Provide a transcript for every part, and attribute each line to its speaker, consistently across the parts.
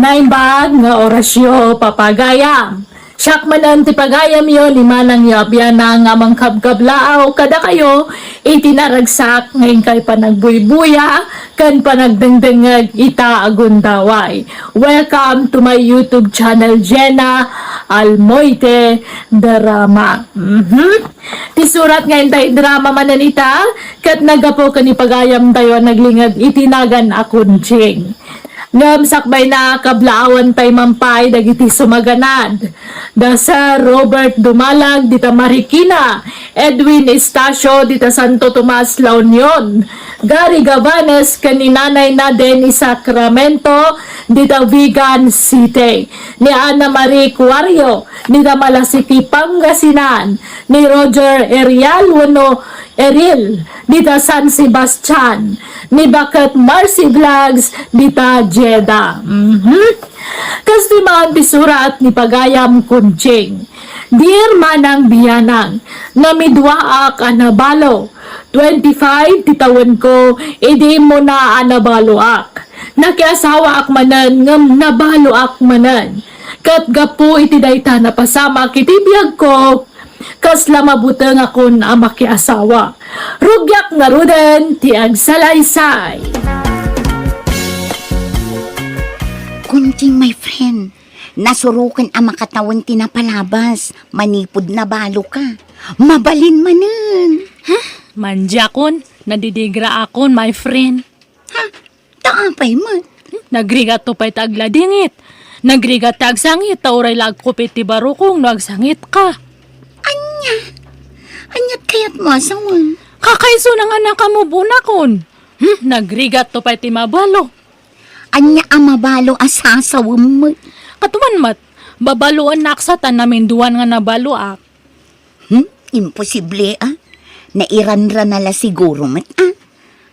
Speaker 1: Naimbag nga orasyo papagayam. Siyak manan ti pagayam yon limanang yabyan na nga mangkabkablaaw kada kayo itinaragsak ngayon kay panagbuy-buya kan panagdengdengag ita agundaway. Welcome to my YouTube channel Jenna Almoite Drama. Ti surat ngayon tayo drama mananita kat nagapo kani pagayam tayo naglingag itinagan akon jing. Ngam sakbay na kablaawan tay mampay dagiti sumaganad. Dasa Robert Dumalag dita Marikina, Edwin Estacio dita Santo Tomas La Union, Gary Gavanes kaninanay na den Sacramento dita Vigan City, ni Ana Marie Cuario dita Malasiki Pangasinan, ni Roger Erial Eril dita San Sebastian, ni Bakat Marcy Vlogs dita Jeddah. Kasi mga bisurat ni pagayam kunjing. Dear manang biyanang, namidwaak anabalo. 25 titawan ko, edi mo na anabalo ak. Nakiasawa ak manan, ngam nabalo ak manan. Kat gapu iti dayta na pasama kitibiyag ko, kas lamabutang akon ang makiasawa. Rugyak nga rudan, ti agsalaysay.
Speaker 2: Kunting my friend, nasurukan ang makatawan tinapalabas, manipod na balo ka. Mabalin manan.
Speaker 3: Manjakon, nadidigra akon, my friend.
Speaker 2: Taapay man.
Speaker 3: Nagrigat to pa'y tagladingit. Nagrigat tagsangit, tauray lagkupit ti barukong no agsangit ka.
Speaker 2: Anyat kayat mo asawan.
Speaker 3: Kakaiso na nga nakamubunakon. Nagrigat to pa'y ti mabalo.
Speaker 2: Anya ang mabalo asasawam mo.
Speaker 3: Katuman mat, babaluan naksatan namin duwan nga nabaluak.
Speaker 2: Imposible Nairanra nala siguro mat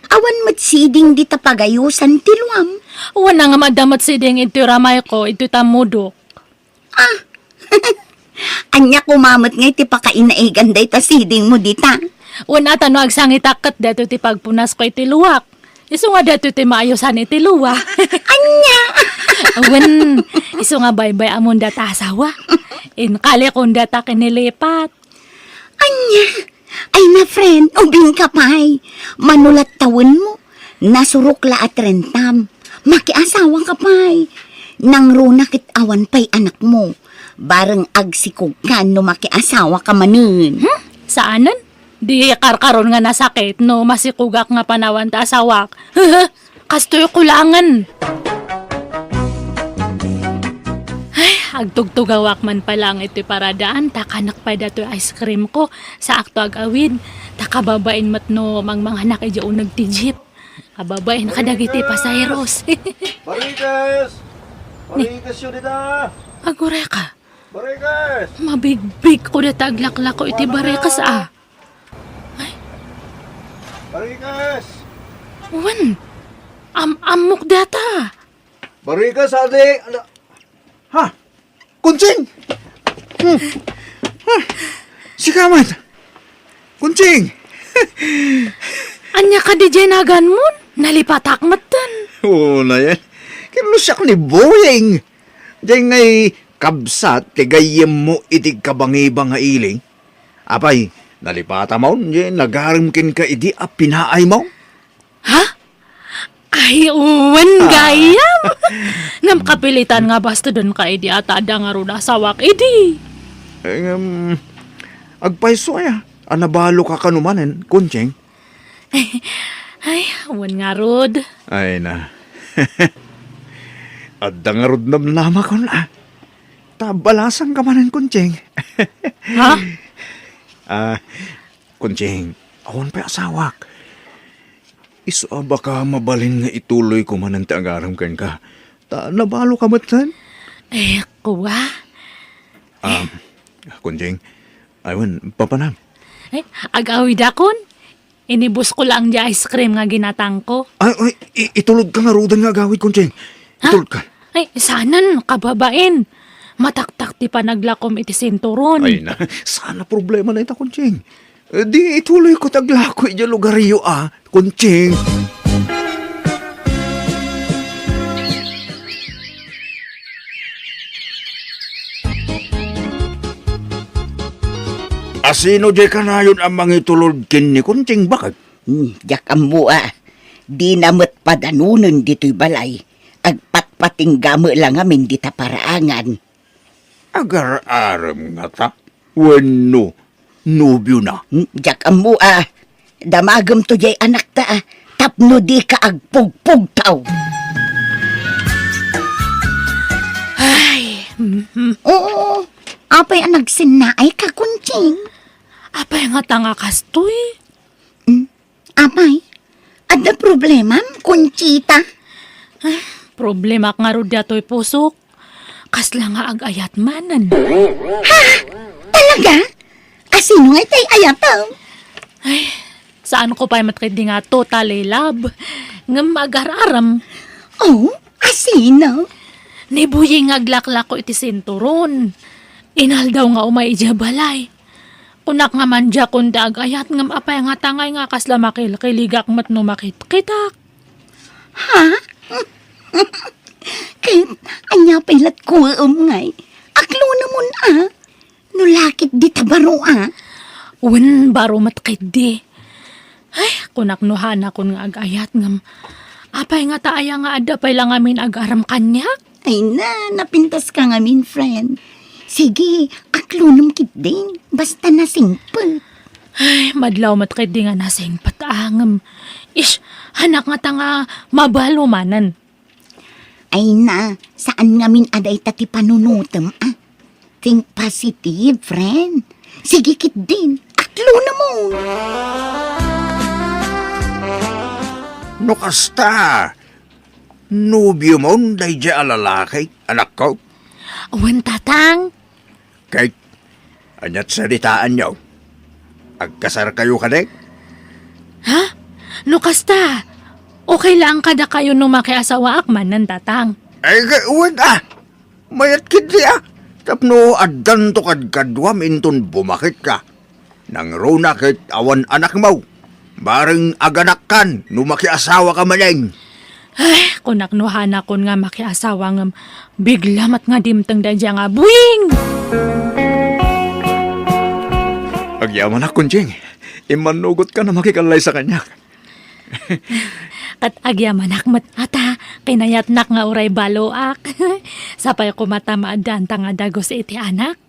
Speaker 2: Awan mat siding di tapagayusan tiluam.
Speaker 3: Wana nga madamat siding ito ramay ko, ito tamudok.
Speaker 2: Anya kumamat nga iti pakainaigan day ta siding mo dita.
Speaker 3: Wana tano agsangit akat dato ti pagpunas ko iti luwak. Iso nga dato ti maayosan iti luwa.
Speaker 2: Anya!
Speaker 3: Awan, iso nga baybay amon data asawa. Inkali kong data kinilipat.
Speaker 2: Anya! Ay na friend, ubing ka pa'y. Manulat tawon mo. Nasurukla at rentam. Makiasawa ka pa'y. Nang runakit awan pa'y anak mo. Barang agsikog ka no makiasawa ka manin.
Speaker 3: Saanan? Di karkaron nga nasakit no masikugak nga panawan ta asawak. Kastoy kulangan. Ay, agtugtugawak man palang iti paradaan, takanak pa dato ice cream ko sa akto agawid. Takababain mat no mangmanghanak idyo nagtijip. Kababain kadagiti pasayros.
Speaker 4: Barikas! Barikas yun dita!
Speaker 3: Agure ka.
Speaker 4: Barikas!
Speaker 3: Mabigbig ko na taglaklak ko iti barekas
Speaker 4: Barikas!
Speaker 3: Wan, amok data.
Speaker 4: Barikas, ade! Ha? Kunching! Sikaman! Kunching!
Speaker 3: Anya ka di jenagan mo? Nalipatak matan.
Speaker 4: Oo na yan. Kinusak ni Boying. Diyan ngay kabsat, tigayem mo itig kabangibang nga iling. Apay, nalipata mo, nagarimkin ka idi pinaay mo.
Speaker 3: Ha? Ay, uwan gayam. Namkapilitan nga basta doon ka idi at ada nga ron asawak idi.
Speaker 4: Agpaiso ay, anabalo ka kanumanen, Kunching.
Speaker 3: Ay, uwan nga rod.
Speaker 4: Ay na. Adda nga rod namnama ko na. Tabalasan ka manen, Kunching.
Speaker 3: Ha?
Speaker 4: Kunching, awan pa asawak. Iso baka mabalin nga ituloy ko man ang tagaram kan ka. Nabalo ka matan?
Speaker 3: Eh, kuwa.
Speaker 4: Kunching, aywan, papanam.
Speaker 3: Ay, agawid akon. Inibus ko lang di ice cream nga ginatang ko.
Speaker 4: Ay, itulog ka nga rodan nga gawid, Kunching. Itulog ka.
Speaker 3: Ay, sanan, kababain. Mataktak ti pa naglakom iti sinturon.
Speaker 4: Ay na, sana problema na ita, Kunching. Di ituloy ko taglako iti lugaryo Kunching. Asino di ka na yun ang mangitulod kin ni Kunting bakit?
Speaker 2: Jak ammo di namat padanunan dito'y balay. Agpatpating gamo lang amin di taparaangan.
Speaker 4: Agar-aram nga ta. Wano, nubyo na.
Speaker 2: Jak ammo damagam to jay anak ta tapno di ka agpugpug taw.
Speaker 3: Ay,
Speaker 2: Oo, apay ang nagsinaay ka, Kunting.
Speaker 3: apay nga tanga kastoy.
Speaker 2: Apay, ada problema, Kunchita?
Speaker 3: Problema nga ro dato'y pusok. Kasla nga ag-ayat manan.
Speaker 2: Talaga? Asino nga tay ayataw?
Speaker 3: Saan ko pa'y matkidi nga totally love. Nga mag-araram.
Speaker 2: Oh, asino?
Speaker 3: Nibuyi nga aglaklak ko iti sinturon. Inal daw nga umay ija balay. Kunak nga man dya kung ag-ayat nga apay nga tangay nga kasla makilkiligak matno makit-kitak.
Speaker 2: Ha? Kaya, anya pilat ko ngay. Aklo naman Nulakit di tabaro
Speaker 3: Wen baro matkidi. Ay, kunak nuhana kun nga ag-ayat ngam. Apay nga taaya nga ada pay lang amin ag-aram kanya.
Speaker 2: Ay napintas ka nga min, friend. Sige, aklo nam kit din. Basta na simple.
Speaker 3: Ay, madlaw matkidi nga nasing patangam. Ish, hanak nga tanga mabalo manan.
Speaker 2: Ay saan nga min aday tati panunutem Think positive, friend. Sige kit din. Aklo na mo.
Speaker 4: No kasta. Nubyo mo, day dya alalaki, anak ko.
Speaker 3: Wen tatang.
Speaker 4: Kay, anyat salitaan niyo. Agkasar kayo kanek?
Speaker 3: Ha? No kasta. Okay lang kada kayo no makiasawa akman ng tatang.
Speaker 4: Ay, uwan mayat kiti Tapno addan to kadkadwam inton bumakit ka. Nang runakit awan anak mo. Bareng aganak kan, numakiasawa ka maneng.
Speaker 3: Ay, kunak nuhana kun nga makiasawa ngam. Bigla mat nga dimtang da dya nga buwing.
Speaker 4: Agyaman na, Kunjing. Imanugot ka na makikalay sa kanya.
Speaker 3: Kat agyaman akmat ata, kinayat nak nga uray baloak. Sapay ko mata maadaan nga dagos iti anak.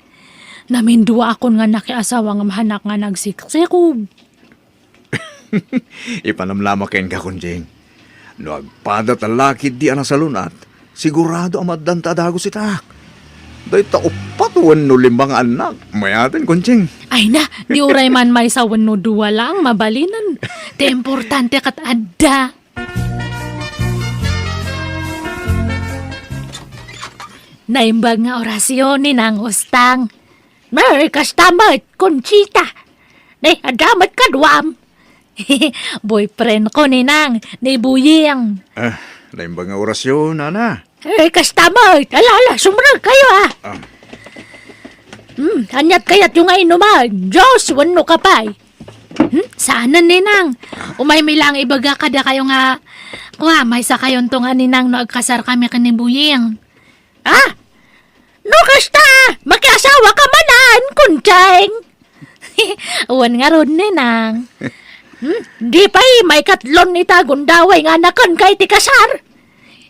Speaker 3: Namindua akon nga nakiasawa nga mahanak nga nagsiksikob.
Speaker 4: Ipanamlama kain ka, Kunjing. No agpada talakid di anak salunat, sigurado amaddan tadago si tak. Day taupat no limbang anak. Mayatin, Kunjing.
Speaker 3: Ay na, di uray man may sawan no duwa lang, mabalinan. Te importante kat adda. Naimbag nga orasyon ni nang ustang. Merry kastamat, Conchita. Nay, adamat kadwam. Boyfriend ko ni nang, ni Buying.
Speaker 4: Naimbang nga orasyon, Nana.
Speaker 3: Merry kastamat. Alala, sumunod kayo Anyat kayat yung ay naman. Diyos, wano ka pa Saan ni nang? Umay milang ibaga kada kayo nga. May sa kayon to nga ni nang no agkasar kami kanibuying. No kasta! Makiasawa ka manan, kuncheng! Uwan nga ron ni nang. Di pa'y may katlon ni tagundaway nga nakan kay ti kasar.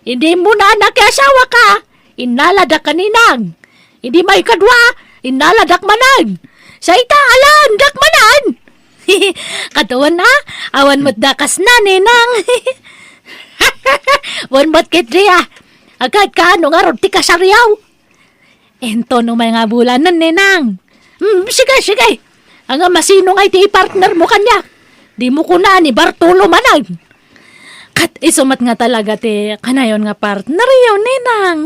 Speaker 3: Hindi mo na nakiasawa ka. Inaladak ka ni nang. Hindi may kadwa. Inaladak manan. Sa ita alan, dak manan. Katuan awan mo't dakas na ni nang. Wan mo't kitri agad ka ano nga ron ti kasaryaw. Ento no may nga bulanan ni nang. Sige. Ang masino nga iti partner mo kanya. Di mo kuna ni Bartolo manan. Kat isumat nga talaga ti kanayon nga partner yaw ni nang.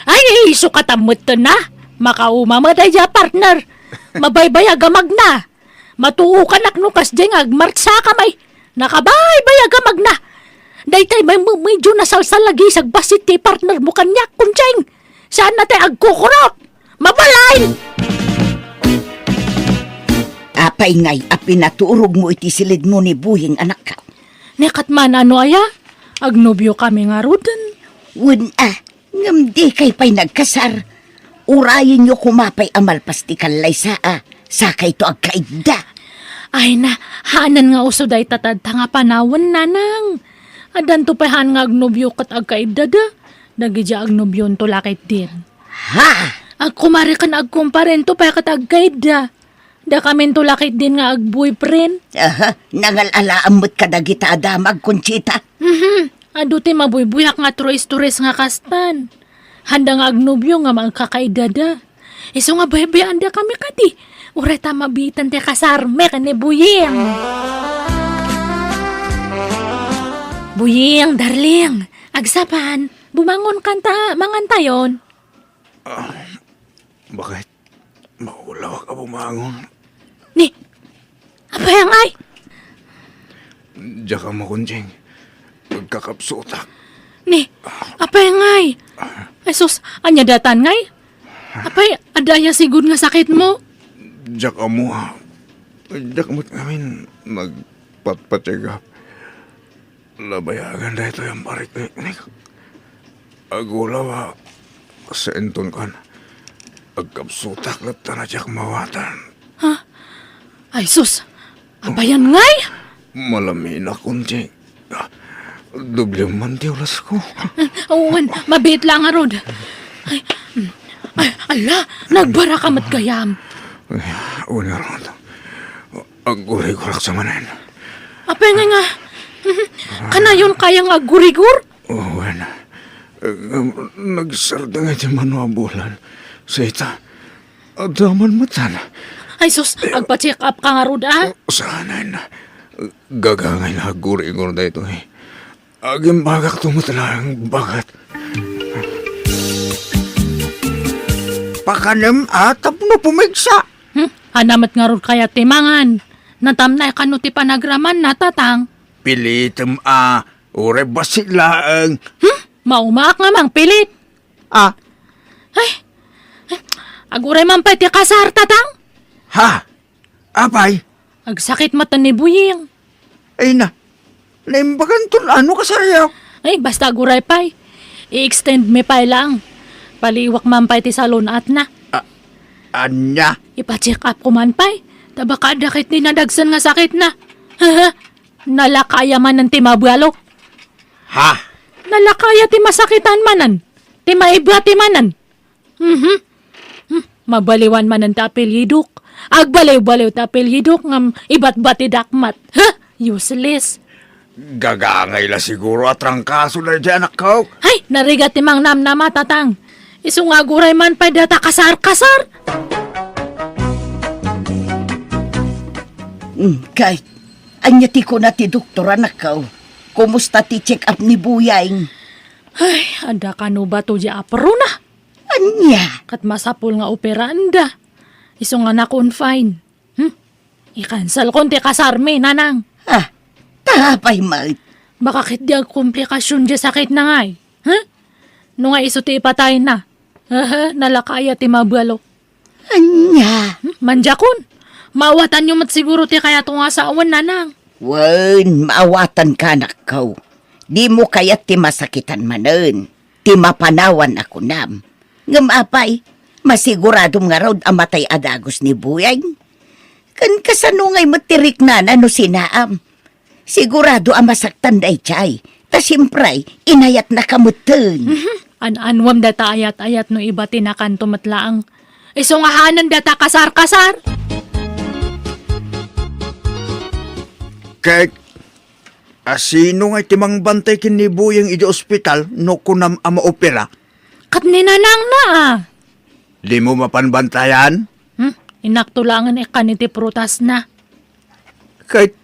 Speaker 3: Ay, iso katamot to na. Makauma mo tayo partner. Mabaybay agamag na. Matuo ka naknukas dyan agmartsa kamay. Nakabaybay agamag na. Daytay may medyo nasalsal lagi sagbasit ti partner mo kanyak kuncheng. Saan na tayo agkukurot? Mabalay!
Speaker 2: Apay ngay, apinaturog mo iti silid mo ni Buying anak ka.
Speaker 3: Nekat man ano aya? Agnobyo kami nga rudan.
Speaker 2: Wun ngamdi kay pa'y nagkasar. Urayin nyo kumapay amalpas ti kalay Saka ito ang kaida.
Speaker 3: Ay na, haanan nga uso day tatad nga panawon nanang. Adan to pahan nga agnobyo kat agkaidada. Nagidya agnobyon to lakit din.
Speaker 2: Ha?
Speaker 3: Agkumari ka na agkumparen to pa kat agkaida. Da kami to lakit din nga agboyfriend.
Speaker 2: Aha, nangalalaam mo't kadagita adamag, Conchita.
Speaker 3: Ado ti mabuybuyak nga turis-turis nga kastan. Handa nga agnobyo nga magkakaidada. Iso nga baybayan da kami kati. Ureta mabitan ti kasarme kani Buying. Buying, darling. Agsapan, bumangon kanta, mangantayon.
Speaker 4: Bakit? Maulaw ka bumangon.
Speaker 3: Ni, apayang ay?
Speaker 4: Diyan ka mo, Kunjing. Pagkakapsutak.
Speaker 3: Ni, apayang ay? Ay sus, anya datan ngay? Apay, adaya sigud nga sakit mo?
Speaker 4: Diyan ka mo, ha. Diyan ka mo namin magpatpatigap. Labayagan na ito yung parik. Agulaw, ha. Sa enton kan. Agkapsutak na tanadyak mawatan.
Speaker 3: Ay sus, apayan ngay?
Speaker 4: Malamin na, Kunjing. Doble man di ulas ko.
Speaker 3: Uwan, mabit lang arod. Ay, ala, nagbara ka mat gayam.
Speaker 4: Una ron. Ang guri-gurak sa manan.
Speaker 3: Apay nga. Kanayon kayang agurigur?
Speaker 4: Uwan. Nagsarda nga di manuabulan. Sa ita, adaman matan.
Speaker 3: Ay sus, agpa-check up ka nga rod ah.
Speaker 4: Saanan. Gagangay na guri-gur na ito eh. Aging bagak tumutalang bagat. Pakanem atap no pumigsa.
Speaker 3: Hanamat nga rod kaya timangan. Natamnay ka no ti panagraman natatang.
Speaker 4: Pilitem ure basilaang.
Speaker 3: Maumaak nga mang pilit. Aguray man pa ti kasar tatang.
Speaker 4: Ha? Apay?
Speaker 3: Agsakit mata ni Buying.
Speaker 4: Ay na. Naimbagan to ano ka sayaw?
Speaker 3: Ay, basta aguray pa'y. I-extend me pa'y lang. Paliwak man pa'y ti salon at na.
Speaker 4: Anya?
Speaker 3: Ipa-check up ko man pa'y. Tabaka dakit ni nadagsan nga sakit na. Nalakaya man ng timabalo.
Speaker 4: Ha?
Speaker 3: Nalakaya ti masakitan manan. Ti maibra ti manan. Mabaliwan man ang tapilhidok. Agbaliw-baliw tapilhidok ngam ibat-bati dakmat. Useless.
Speaker 4: Gagangay la siguro at rangkaso na dyan ako.
Speaker 3: Ay, narigat ti mang nam na matatang. Isungaguray man pa data kasar-kasar.
Speaker 2: Kahit, anyati ko na ti doktora na kao. Kumusta ti check up ni Buyay?
Speaker 3: Ay, anda ka no ba to di apro na?
Speaker 2: Anya?
Speaker 3: Kat masapul nga opera anda. Iso nga na-confine. I-cancel konti kasarme, nanang.
Speaker 2: Tapay mait.
Speaker 3: Baka kit di ang komplikasyon di sakit na ngay. No nga iso ti ipatay na. Nalakaya ti mabalo.
Speaker 2: Anya?
Speaker 3: Manjakon. Maawatan nyo mat siguro ti kaya tunga sa awan, nanang.
Speaker 2: Wan, maawatan ka na kao. Di mo kaya ti masakitan manen. Ti mapanawan ako nam. Ngamapay, masiguradong nga raw amatay adagos ni Buyay. Kan kasanungay matirik na no sinaam. Sigurado ang masaktan day chay. Ta siyempre, inayat na kamutin.
Speaker 3: An-anwam data ayat-ayat no iba tinakan tumatlaang. Iso nga hanan data kasar-kasar.
Speaker 4: Kaya, asino nga timang bantay kinibuyang iti ospital no kunam ama opera?
Speaker 3: Kat ninanang na ah.
Speaker 4: Di mo mapanbantayan?
Speaker 3: Inaktulangan kaniti prutas na.
Speaker 4: Kahit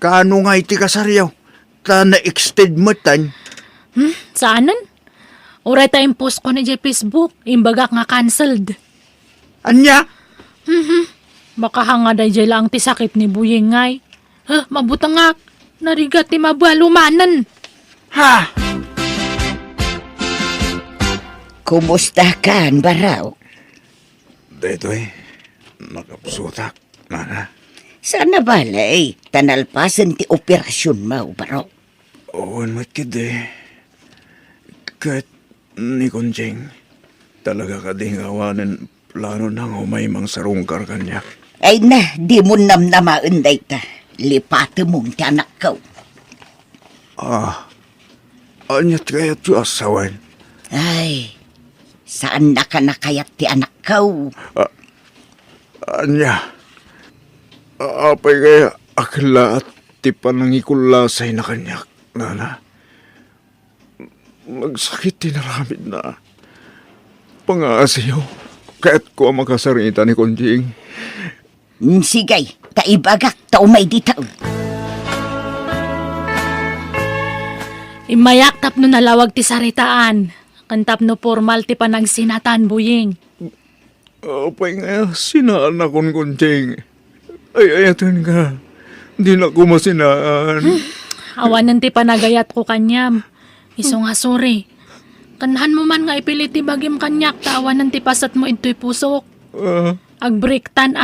Speaker 4: kaano nga iti kasaryaw, ta na-extend mo tan.
Speaker 3: Saanan? Uray tayong post ko na di Facebook, imbagak nga cancelled.
Speaker 4: Anya?
Speaker 3: Baka hanga day di lang ti sakit ni Buying ngay. Mabutang nga, narigat ti mabalumanan.
Speaker 4: Ha?
Speaker 2: Kumusta ka, baraw?
Speaker 4: Dito nakapsutak, mana.
Speaker 2: Sana balay, tanalpasan ti operasyon mo, baraw.
Speaker 4: Owan matkid Kahit ni Kunjing, talaga ka ding awanan plano nang humaymang sarungkar kanya.
Speaker 2: Ay na, di mo namnamaan day ta. Lipate mong ti anak ko.
Speaker 4: Anyat kaya ti asawan.
Speaker 2: Ay, saan na ka nakayat ti anak ko?
Speaker 4: Anya, apay kaya akla at ti panangikulasay na kanyak, nana. Magsakit tinaramid na. Pangaasiyo, kaya't ko ang makasarita ni Konjing.
Speaker 2: Sigay, taibagak, taumay ditaw.
Speaker 3: Imayak tapno nalawag ti saritaan. Kantap no formal ti panagsinatan, Buying.
Speaker 4: Apay nga, sinaan akong Konjing. Ay, ayatan ka. Di na ko masinaan.
Speaker 3: Awanan ti panagayat ko kanyam. Iso nga sorry. Kanahan mo man nga ipilit ti bagim kanyak, tawanan ti pasat mo ito'y pusok. Agbriktan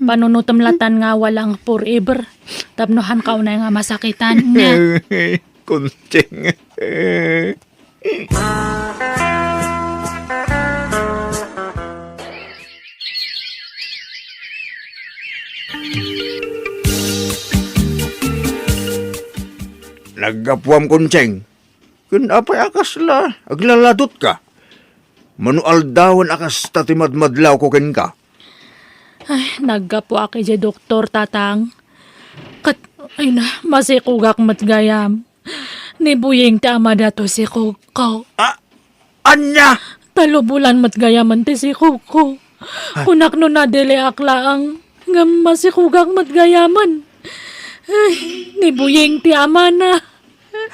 Speaker 3: panunutamlatan nga walang forever. Tapnohan ka unay nga masakitan nga.
Speaker 4: Konjing. Naggapuam Konjing. Kun apay akas la, aglaladot ka. Manual dawan akas tatimadmadlaw ko ken ka.
Speaker 3: Ay, naggapo aki di doktor tatang. Ay na, masikugak matgayam. Ni Buying ti ama dato si Kuko.
Speaker 4: Anya!
Speaker 3: Talubulan matgayaman ti si Kuko. Kunak no na dili aklaang nga masikugak matgayaman. Ay, ni Buying ti ama na.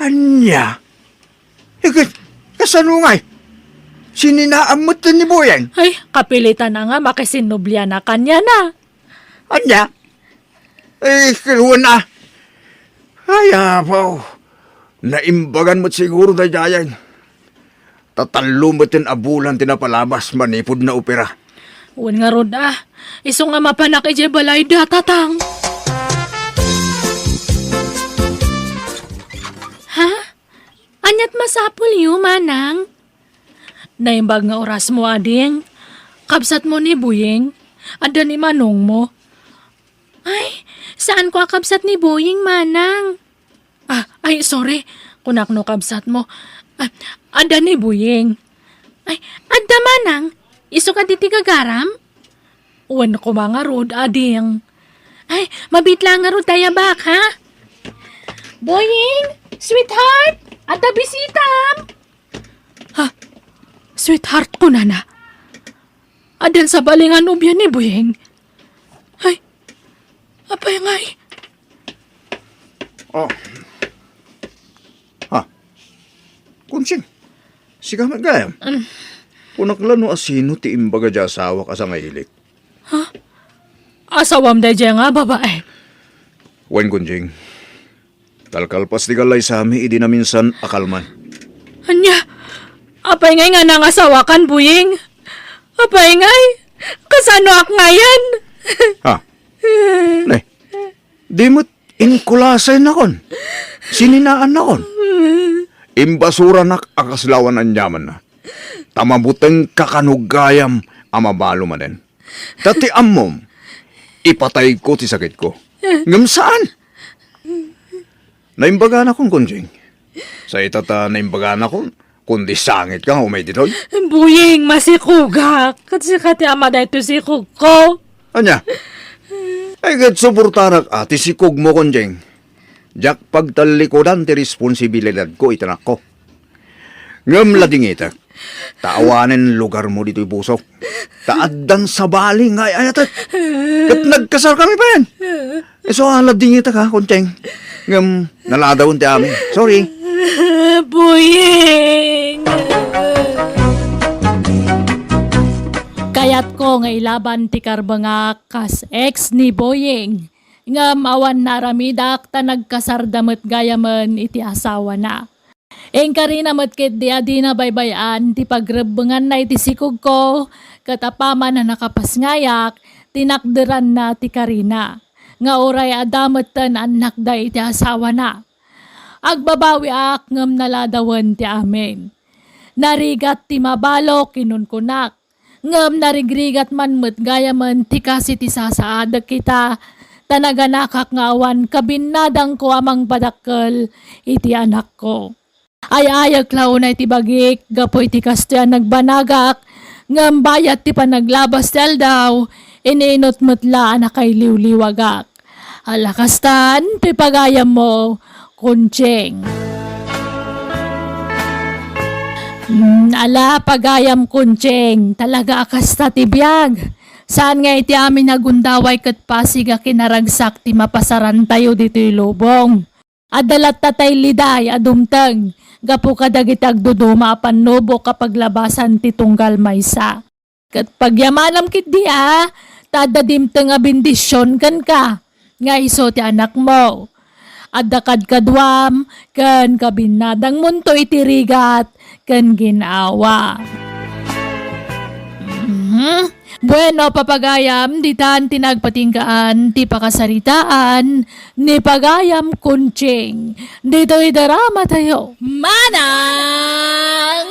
Speaker 4: Anya? Higit, kasanungay. Sininaamot ni Boyang.
Speaker 3: Ay, kapilitan na nga makisinublia na kanya na.
Speaker 4: Anya? Kinuha na. Ay, apaw. Naimbagan mo't siguro na jayan. Tatalo mo't abulan tinapalabas manipod na opera.
Speaker 3: Uwan nga rod iso nga mapanak ije balay da tatang. Ha? Anyat masapul yu, manang? Naimbag nga oras mo, ading. Kabsat mo ni Buying. Ada ni manong mo. Ay, saan ko kabsat ni Buying, manang? Ay, sorry. Kunak no kabsat mo. Ada ni Buying. Ay, ada manang. Iso ka titigagaram? Uwan ko mga rod, ading. Ay, mabitla nga rod tayo bak, ha? Buying! Sweetheart! Ada bisitam! Ha? Sweetheart ko na na. Adan sa balingan ubyan ni Buying. Ay, apay ngay.
Speaker 4: Kunsing, siga magayam. Kunaklano asino ti imbaga dya asawa ka sa ngayilik.
Speaker 3: Asawam da dyan nga, babae.
Speaker 4: Wen Kunjing, talkalpas di galay sa amin, idi na minsan akalman.
Speaker 3: Anya, apay ngay nga nang asawa kan, Buying. Apay ngay, kasano ak ngayan.
Speaker 4: Ne, di mo't inkulasay na kon. Sininaan na kon. Imbasura nak akaslawan ang yaman na. Tamabuteng kakanugayam amabalo manen. Tati ammom, ipatay ko ti sakit ko. Ngam saan? Naimbaga na kon, Kunjing. Sa itata naimbaga na kon, kundi sangit ka umay ditoy.
Speaker 3: Buying, masikugak. Kasi kati ama da ito si Kuko.
Speaker 4: Anya? Ay gat suportarak ati si Kug mo, Kunjing. Jak pagtalikodan ti responsibilidad ko itanak ko. Ngam lading itak. Taawanin lugar mo dito'y busok. Taaddan sa baling ay ayatat. Kat nagkasal kami pa yan. So lading itak ha, Kunjing. Ngam naladawon ti amin. Sorry.
Speaker 3: Buying! Kayat ko nga ilaban ti karbanga kas ex ni Buying. Nga mawan naramidak ta nagkasardamet gayaman iti asawa na. Eng karina matkit di adi na baybayan ti pagrebengan na iti sikog ko katapaman na nakapasngayak tinakderan na ti karina. Nga oray adamet tan anak da iti asawa na. Agbabawi ak ngem naladawan ti amin. Narigat ti mabalo kinunkunak.
Speaker 1: Ngam narigrigat man met gaya man ti kasi ti sasaada kita. Tanaga nakakngawan kabinadang ko amang padakkel iti anak ko. Ay ayag lao na iti bagik, gapoy ti kastoyan nagbanagak, ngam bayat ti panaglabas tel daw, ininot metla anak kay liwliwagak. Alakastan, pipagayam mo, kuncheng. Ala, pagayam kuncheng, talaga akasta ti biyag. Saan nga iti amin nagundaway kat pasiga kinaragsak ti mapasaran tayo dito'y lubong. Adalat tatay liday adumtag, gapu kadagitag duduma panubo kapag labasan ti tunggal maysa. Kat pagyamanam kit diya, tadadimtang nga bindisyon kan ka, nga iso ti anak mo. Adakad kadwam, kan kabinadang munto itirigat, kan ginawa. Bueno, papagayam, ditan tinagpatinggaan, ti pakasaritaan, ni pagayam kunching. Dito'y darama tayo. Manang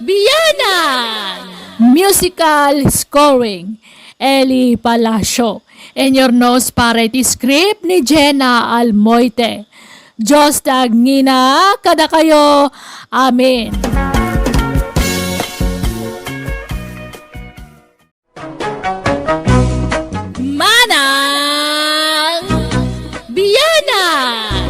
Speaker 1: Biyanan! Musical scoring, Eli Palacio. And your nose parity script ni Jenna Almoite. Diyos tagngina, kada kayo. Amen. Manang Biyanan!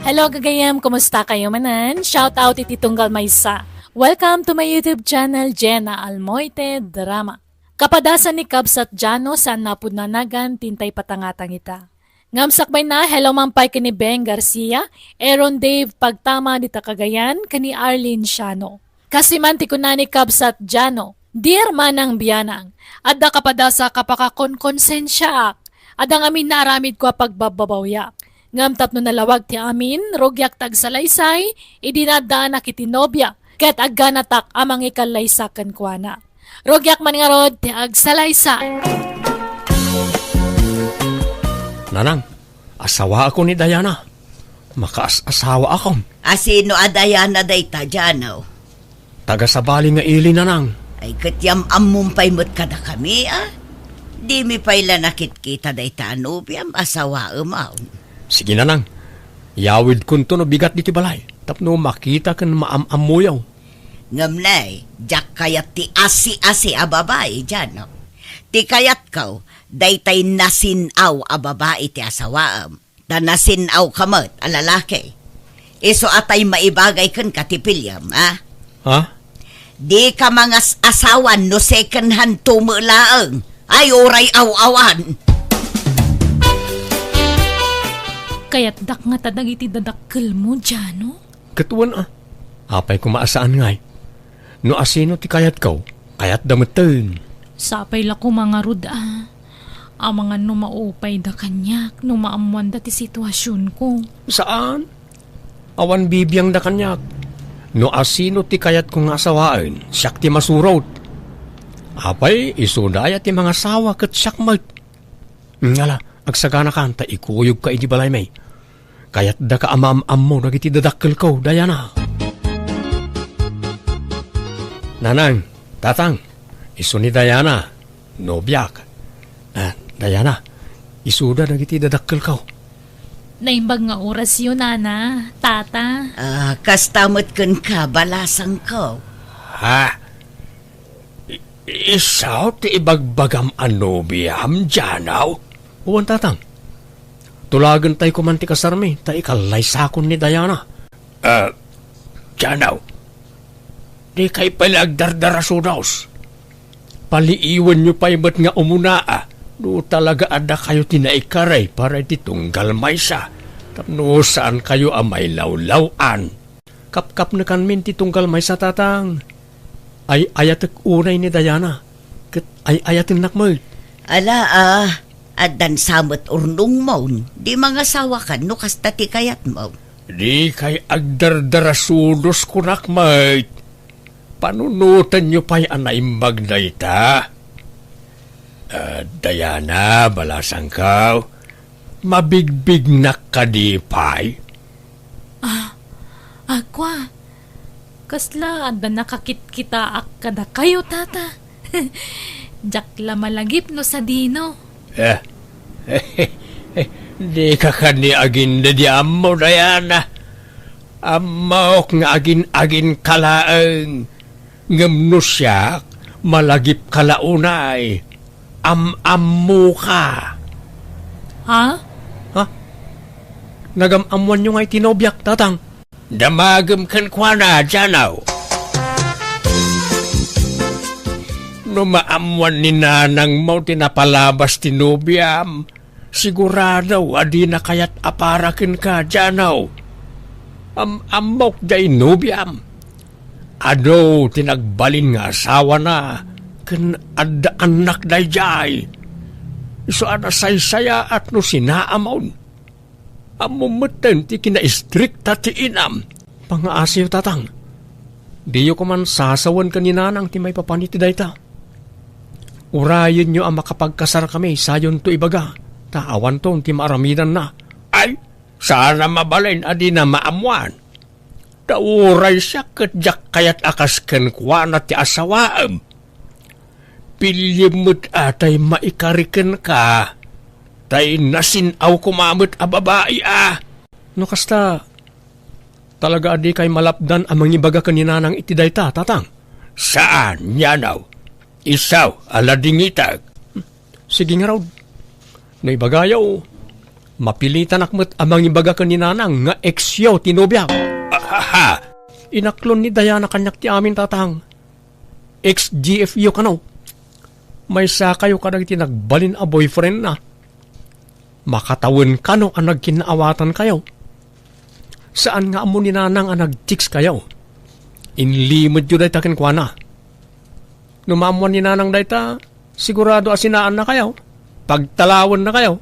Speaker 1: Hello kagayam, kumusta kayo manan? Shout out iti Tunggal Maysa. Welcome to my YouTube channel, Jenna Almoite Drama. Kapadasan ni Kabsat Jano saan napudnanagan tintay patangatang ita. Ngamsakbay na, hello mampay kini Beng Garcia, Aaron Dave Pagtama di Takagayan, kani Arlene Shano. Kasi man ti kunani Kabsat Jano, Dear Manang Biyanang, adda kapadasa kapakakonkonsensya ak, adang amin na aramid ko pagbababawyak. Ngam tapno nalawag ti amin, rogyak tagsalaysay, idinadaan na kitinobya, ket agganatak amang ikalaysakan kwa na. Rogyak man nga rod ti agsalaysay.
Speaker 5: Nanang, asawa ako ni Diana. Makaas-asawa ako.
Speaker 2: Asino adayana day ta dyan,
Speaker 5: Taga-sabali nga ili, nanang.
Speaker 2: Ay katyam amumpay mo't kada kami, Di mi payla nakit kita day ta anubiam asawa umaw.
Speaker 5: Sige, nanang. Yawid kun to no bigat di ti balay. Tapno makita kan maam-amuyaw.
Speaker 2: Ngamnay, jak kayat ti asi-asi a babae dyan, Ti kayat kaw, daytay nasinaw a babae ti asawaam. Da nasinaw kamot a lalaki. Iso atay maibagay kan katipilyam,
Speaker 5: Ha?
Speaker 2: Di ka mga asawan no second hand tumulaang. Ay oray aw-awan.
Speaker 3: Kaya't dak nga tadag iti dadakkel mo, Jano?
Speaker 5: Katuan Apay ko maasaan ngay. No asino ti kayat kaw, kayat damutin.
Speaker 3: Sapay la ko mga rud Amangan no maupay da kanyak, no maamuan da ti sitwasyon ko.
Speaker 5: Saan? Awan bibiyang da kanyak. No asino ti kayat kong asawaan, siyak ti masurot. Apay, isudaya ti mga sawa kat siyak mat. Ngala, agsagana ka, ta ikuyog ka iti balay may. Kayat da ka amam-am mo nagiti dadakkel ko, Diana. Nanang, tatang, iso ni Diana, nobyak. Diana, isuda nagiti dadakkel ko.
Speaker 3: Naimbag nga oras yun, Nana, Tata.
Speaker 2: Kastamot kun ka, balasang ko.
Speaker 5: Ha? Isaw ti ibagbagam anobiam, Janaw? Uwan, tatang. Tulagan tayo kumanti kasarmi, tayo kalaysakon ni Diana. Janaw, di kay palagdardarasudaws. Paliiwan nyo pa'y ba't nga umuna No talaga ada kayo tinaikaray para ititunggal may siya. Tapno saan kayo amay lawlawan. Kapkap na kanmin titunggal may sa tatang. Ay ayatek unay ni Diana. Kat ay ayatin nakmoy.
Speaker 2: Ala adan samot urnong mo. Di mga sawa ka no kasta ti kayat mo.
Speaker 5: Di kay agdardarasudos ko nakmoy. Panunutan nyo pa'y anaimbag na ita. Diana, balasang ka. Mabigbig na kadipay.
Speaker 3: Agwa, Kasla, anda nakakit-kita ak kada kayo, tata. Jakla malagip no sa dino.
Speaker 5: Di ka kani agin na di amo, Diana. Amok nga agin kalaang. Ngamno siya, malagip kalaunay. Ammo ka.
Speaker 3: Ha?
Speaker 5: Nagamamuan nyo nga'y tinobyak, tatang. Damagam kan kwa na, Janaw. No maamuan ni nanang mo tinapalabas tinobyam, sigurado adi na kayat aparakin ka, Janaw. Amok day nobyam. Ado tinagbalin nga asawa na, kan adda anak day jay. So ana saysaya at no sinaamon. Amumutan ti kina-istrikta ti inam. Pangaasiyo, tatang. Diyo ko man sasawan ka ni nanang ti may papaniti dayta. Urayin nyo ang makapagkasar kami sayon to ibaga. Taawan to ti maaramidan na. Ay, sana mabalin adi na maamuan. Tauray siya katjak kayat akas kenkwana ti asawaam. Pilimut atay maikariken ka. Tay nasinaw kumamot a babae ah. No kasta, talaga adi kay malapdan amang ibaga kaninanang itidayta, tatang. Saan, Yanaw? Isaw, aladingitag. Sige nga raw. No ibagayaw, mapilitan akmat amang ibaga kaninanang nga eksyo tinobyaw. Ahaha, inaklon ni Diana kanyak ti amin, tatang. Ex-GFU ka no. May sa kayo kadag tinagbalin a boyfriend na. Makatawin ka no ang nagkinaawatan kayo. Saan nga amo ni nanang ang nag-chicks kayo? Inlimod yun dayta kinkwana. Numamuan ni nanang dayta, sigurado asinaan na kayo. Pagtalawan na kayo.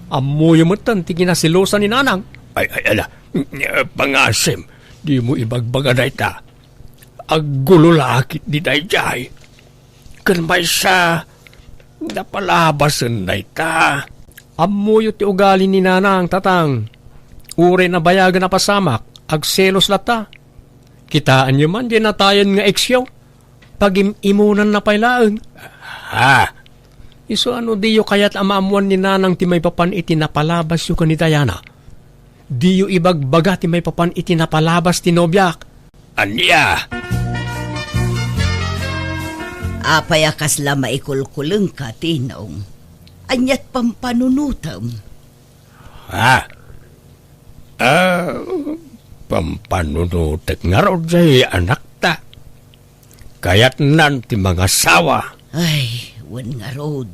Speaker 5: Amoy mutan, tiginasilosan ni nanang. Ay, ala, pangasim, di mo ibagbaga dayta. Agululakit di dayjay. Kan may sa napalabasan dayta. Amoy ti ugali ni nanang, tatang. Ure na bayagan na pasamak, agselos lata. Kitaan nyo man, di natayan nga eksyo. Pag-imunan na pailaan. Ha? Iso ano diyo kaya't amaamuan ni nanang ti may papan iti napalabas yu ni Diana. Diyo ibagbaga ti may papan iti napalabas ti nobyak. Anya?
Speaker 2: Apayakas la maikulkuleng ka, tinong. Anyat pampanunutam.
Speaker 5: Ha? Pampanunutak nga raw jay anak ta. Kaya't nan ti mga sawa.
Speaker 2: Ay, wan nga rod.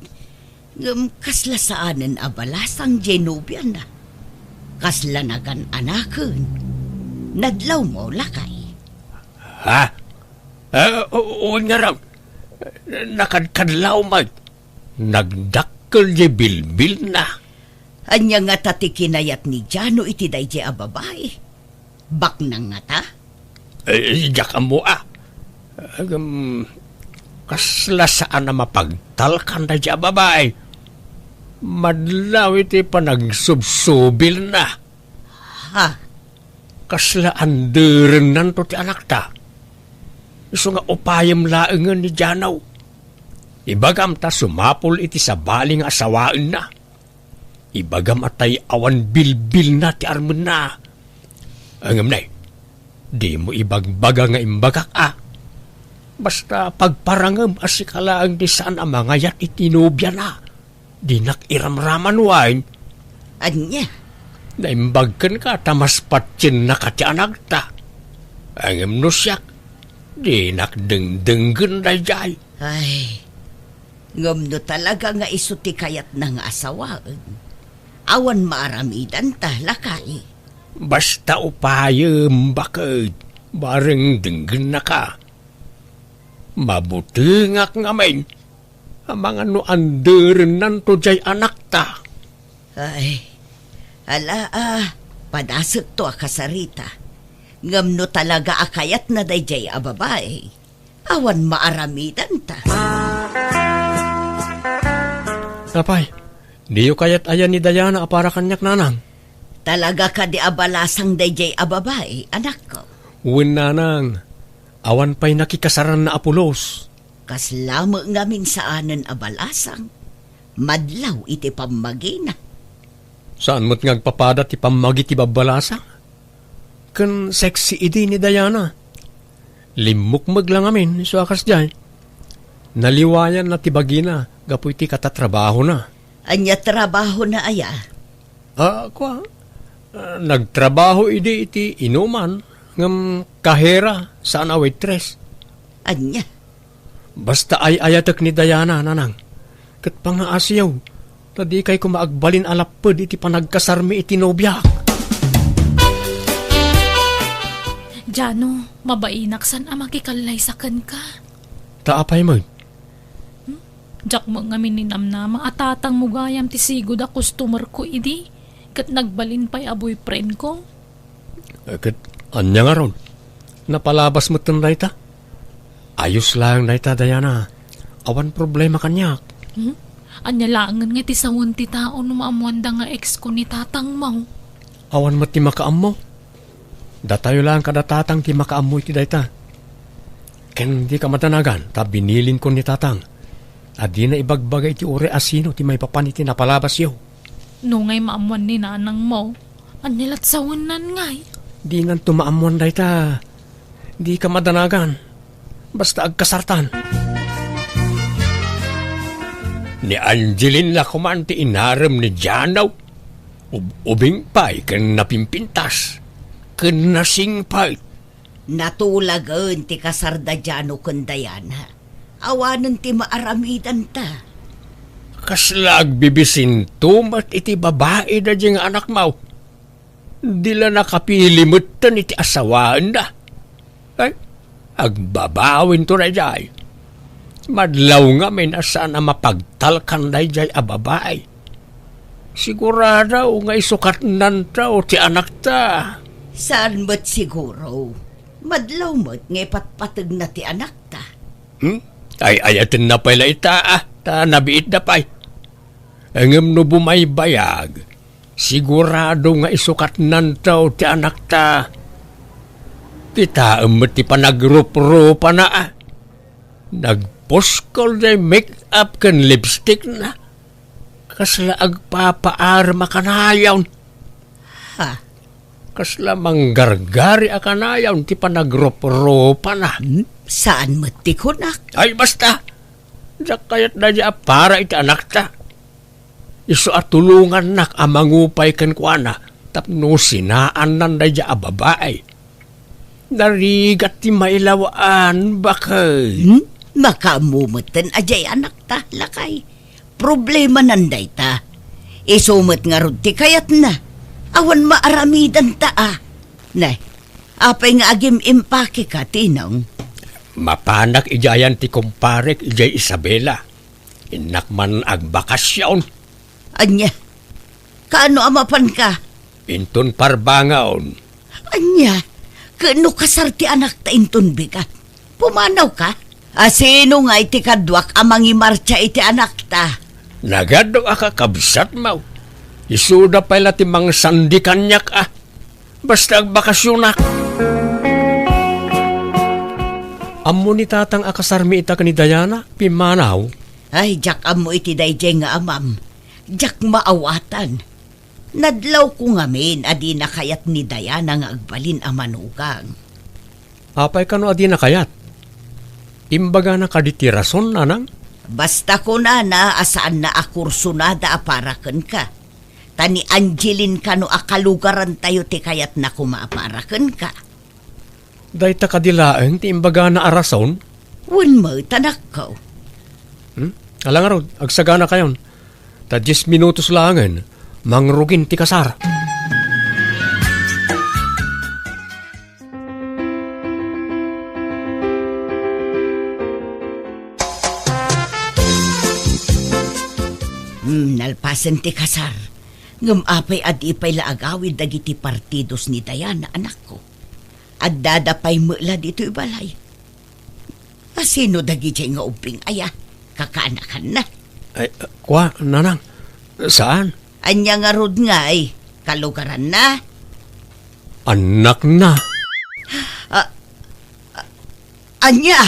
Speaker 2: Ngam kasla saanen abalasang Genubian na. Kasla nagan anaken. Nadlaw mo lakay.
Speaker 5: Ha? Oo nga raw. Nakadkadlaw mag. Nagdakkel je bilbil na.
Speaker 2: Anya nga tatikinayat ni Jano iti dayje a babae. Bak nang nga ta?
Speaker 5: Diyak mo kasla saan na mapagtalkan na dya babae. Madlaw iti panagsubsubil na.
Speaker 2: Ha?
Speaker 5: Kasla anderen nan to ti anak ta. Iso nga upayam laengan ni Janaw. Ibagam ta sumapol iti sa baling asawaan na. Ibagam atay awan bilbil na ti armen na. Angam na, di mo ibagbaga nga imbagak Basta pagparangam asikala ang di saan ang mga yat itinubya na. Di nakiramraman wine.
Speaker 2: Anya?
Speaker 5: Naimbagkan ka tamas patsin na katianag ta. Angam no siyak, di nakdengdenggen na jay.
Speaker 2: Ay, ngam no talaga nga isuti kayat ng asawaan. Awan maaramidan ta, lakay.
Speaker 5: Basta upayem bakit, bareng denggen na ka. Mabutengak ngamen, ang mga no anderen nanto jay anak ta.
Speaker 2: Ay, ala padasot to akasarita. Ngam no talaga akayat na dayjay a babae. Awan maaramidan ta.
Speaker 5: Napay, di yu kayat ayan ni Diana apara kanyak nanang.
Speaker 2: Talaga ka di abalasang dayjay a babae, anak ko.
Speaker 5: Uwin nanang, awan pa'y nakikasaran na Apolos.
Speaker 2: Kas lamo ngamin saanan abalasang. Madlaw iti pamagina.
Speaker 5: Saan mo't ngagpapada ti pamagi ti babalasang? Kan sexy idi ni Diana. Limukmag lang amin, so akas dyan. Naliwayan na ti bagina, gapoy ti katatrabaho na.
Speaker 2: Anya trabaho na aya.
Speaker 5: Nagtrabaho idi iti inuman, ngam kahera, saan a waitress.
Speaker 2: Anya.
Speaker 5: Basta ay ayatak ni Diana, nanang. Kat pangaasyaw, tadi kay kumaagbalin alapod iti panagkasarmi iti nobya.
Speaker 3: Jano, mabainaksan ang makikalay sa kan ka.
Speaker 5: Taapay mo.
Speaker 3: Jak mo nga mininamnama atatang mo gayam ti sigod a customer ko idi. Kat nagbalin pa'y a boyfriend ko.
Speaker 5: Kat anya nga ron. Napalabas mo tun dayta. Ayos lang dayta, Diana. Awan problema kanyak.
Speaker 3: Anya langan nga ti sawon ti tao no maamuanda nga ex ko ni tatang mo.
Speaker 5: Awan mo ti makaam mo. Datayo lang kada tatang ti makaam mo iti dayta. Ken di ka matanagan, ta binilin ko ni tatang. Adi na ibagbagay ti ure asino ti may papan iti napalabas yaw.
Speaker 3: No ngay maamuan ni nanang mo. Anyalat sawon nan ngay.
Speaker 5: Di nan tumaamuan dayta. Di ka madanagan. Basta agkasartan. Ni Angeline la kumanti inaram ni Janaw. Ubing pa'y kan napimpintas. Kan nasingpay.
Speaker 2: Natulagan ti kasardadyano kundayana. Awanan ti maaramidan ta.
Speaker 5: Kaslag bibisin tumat iti babae na diyang anak mo. Dila nakapilimutan iti asawaan na. Ay, agbabawin to na jay. Madlaw nga min asa na mapagtalkan na jay a babae. Sigurado nga isukat nan tao ti anak ta.
Speaker 2: Saan mo't siguro? Madlaw mo't ngay patpatag na ti anak ta.
Speaker 5: Ay ayatin na pala ita ta nabiit na pa'y. Angam no bumaybayag, sigurado nga isukat nan tao ti anak ta. Kita ti panagrup-rupa na Nagposkol na make-up kan lipstick na. Kasla agpapaar makanayaw.
Speaker 2: Ha?
Speaker 5: Kasla manggargari akanayaw ti panagrup-rupa na.
Speaker 2: Saan mo't ti kunak?
Speaker 5: Ay basta, diyak kayat na diya para iti anak ta. Iso at tulungan nak amangupay kan kuana, tapno sinaan nan na diya babae. Narigat ti mailawaan bakay.
Speaker 2: Makamumutan ajay anak ta, lakay. Problema nanday ta. Isumot nga rod ti kayat na. Awan maaramidan ta Nay, apay nga agim impake ka, tinong.
Speaker 5: Mapanak ijayan ti kumparek ijay Isabela. Inak man agbakasyon.
Speaker 2: Anya, kaano amapan ka?
Speaker 5: Intun parbangaon.
Speaker 2: Anya, kaano kasar ti anak ta intun bigat? Pumanaw ka? Sino nga iti kadwak amang imarcha iti anak ta?
Speaker 5: Nagado akakabsat mo. Isuda pala ti mga sandi kanyak Basta agbakasyonak. Amo ni tatang akasarmi ita ni Diana, pimanaw.
Speaker 2: Ay, jak amo iti dayjay nga amam. Jak maawatan. Nadlaw ko ngamin adi na kayat ni Diana nga agbalin ang manugang.
Speaker 5: Apay kano adi na kayat? Imbaga na kaditi rason, nanang?
Speaker 2: Basta ko na asaan na akursunada aparakan ka. Tani Angeline kano akalugaran tayo ti kayat na kumaaparakan ka.
Speaker 5: Dahita kadilaeng ti imbaga na arason?
Speaker 2: Wan mo, tanak ko.
Speaker 5: Alang arod, agsagana kayon. Ta 10 minutos langan, mangrugin ti kasar.
Speaker 2: Nalpasan ti kasar. Ngumapay adipay laagawid dagiti partidos ni Diana, anak ko. At dadapay mula dito ibalay. Asino dagiti nga uping aya, kakaanakan na.
Speaker 5: Ay, kwa, nanang, saan?
Speaker 2: Anya nga rod nga kalugaran na.
Speaker 5: Anak na.
Speaker 2: Anya,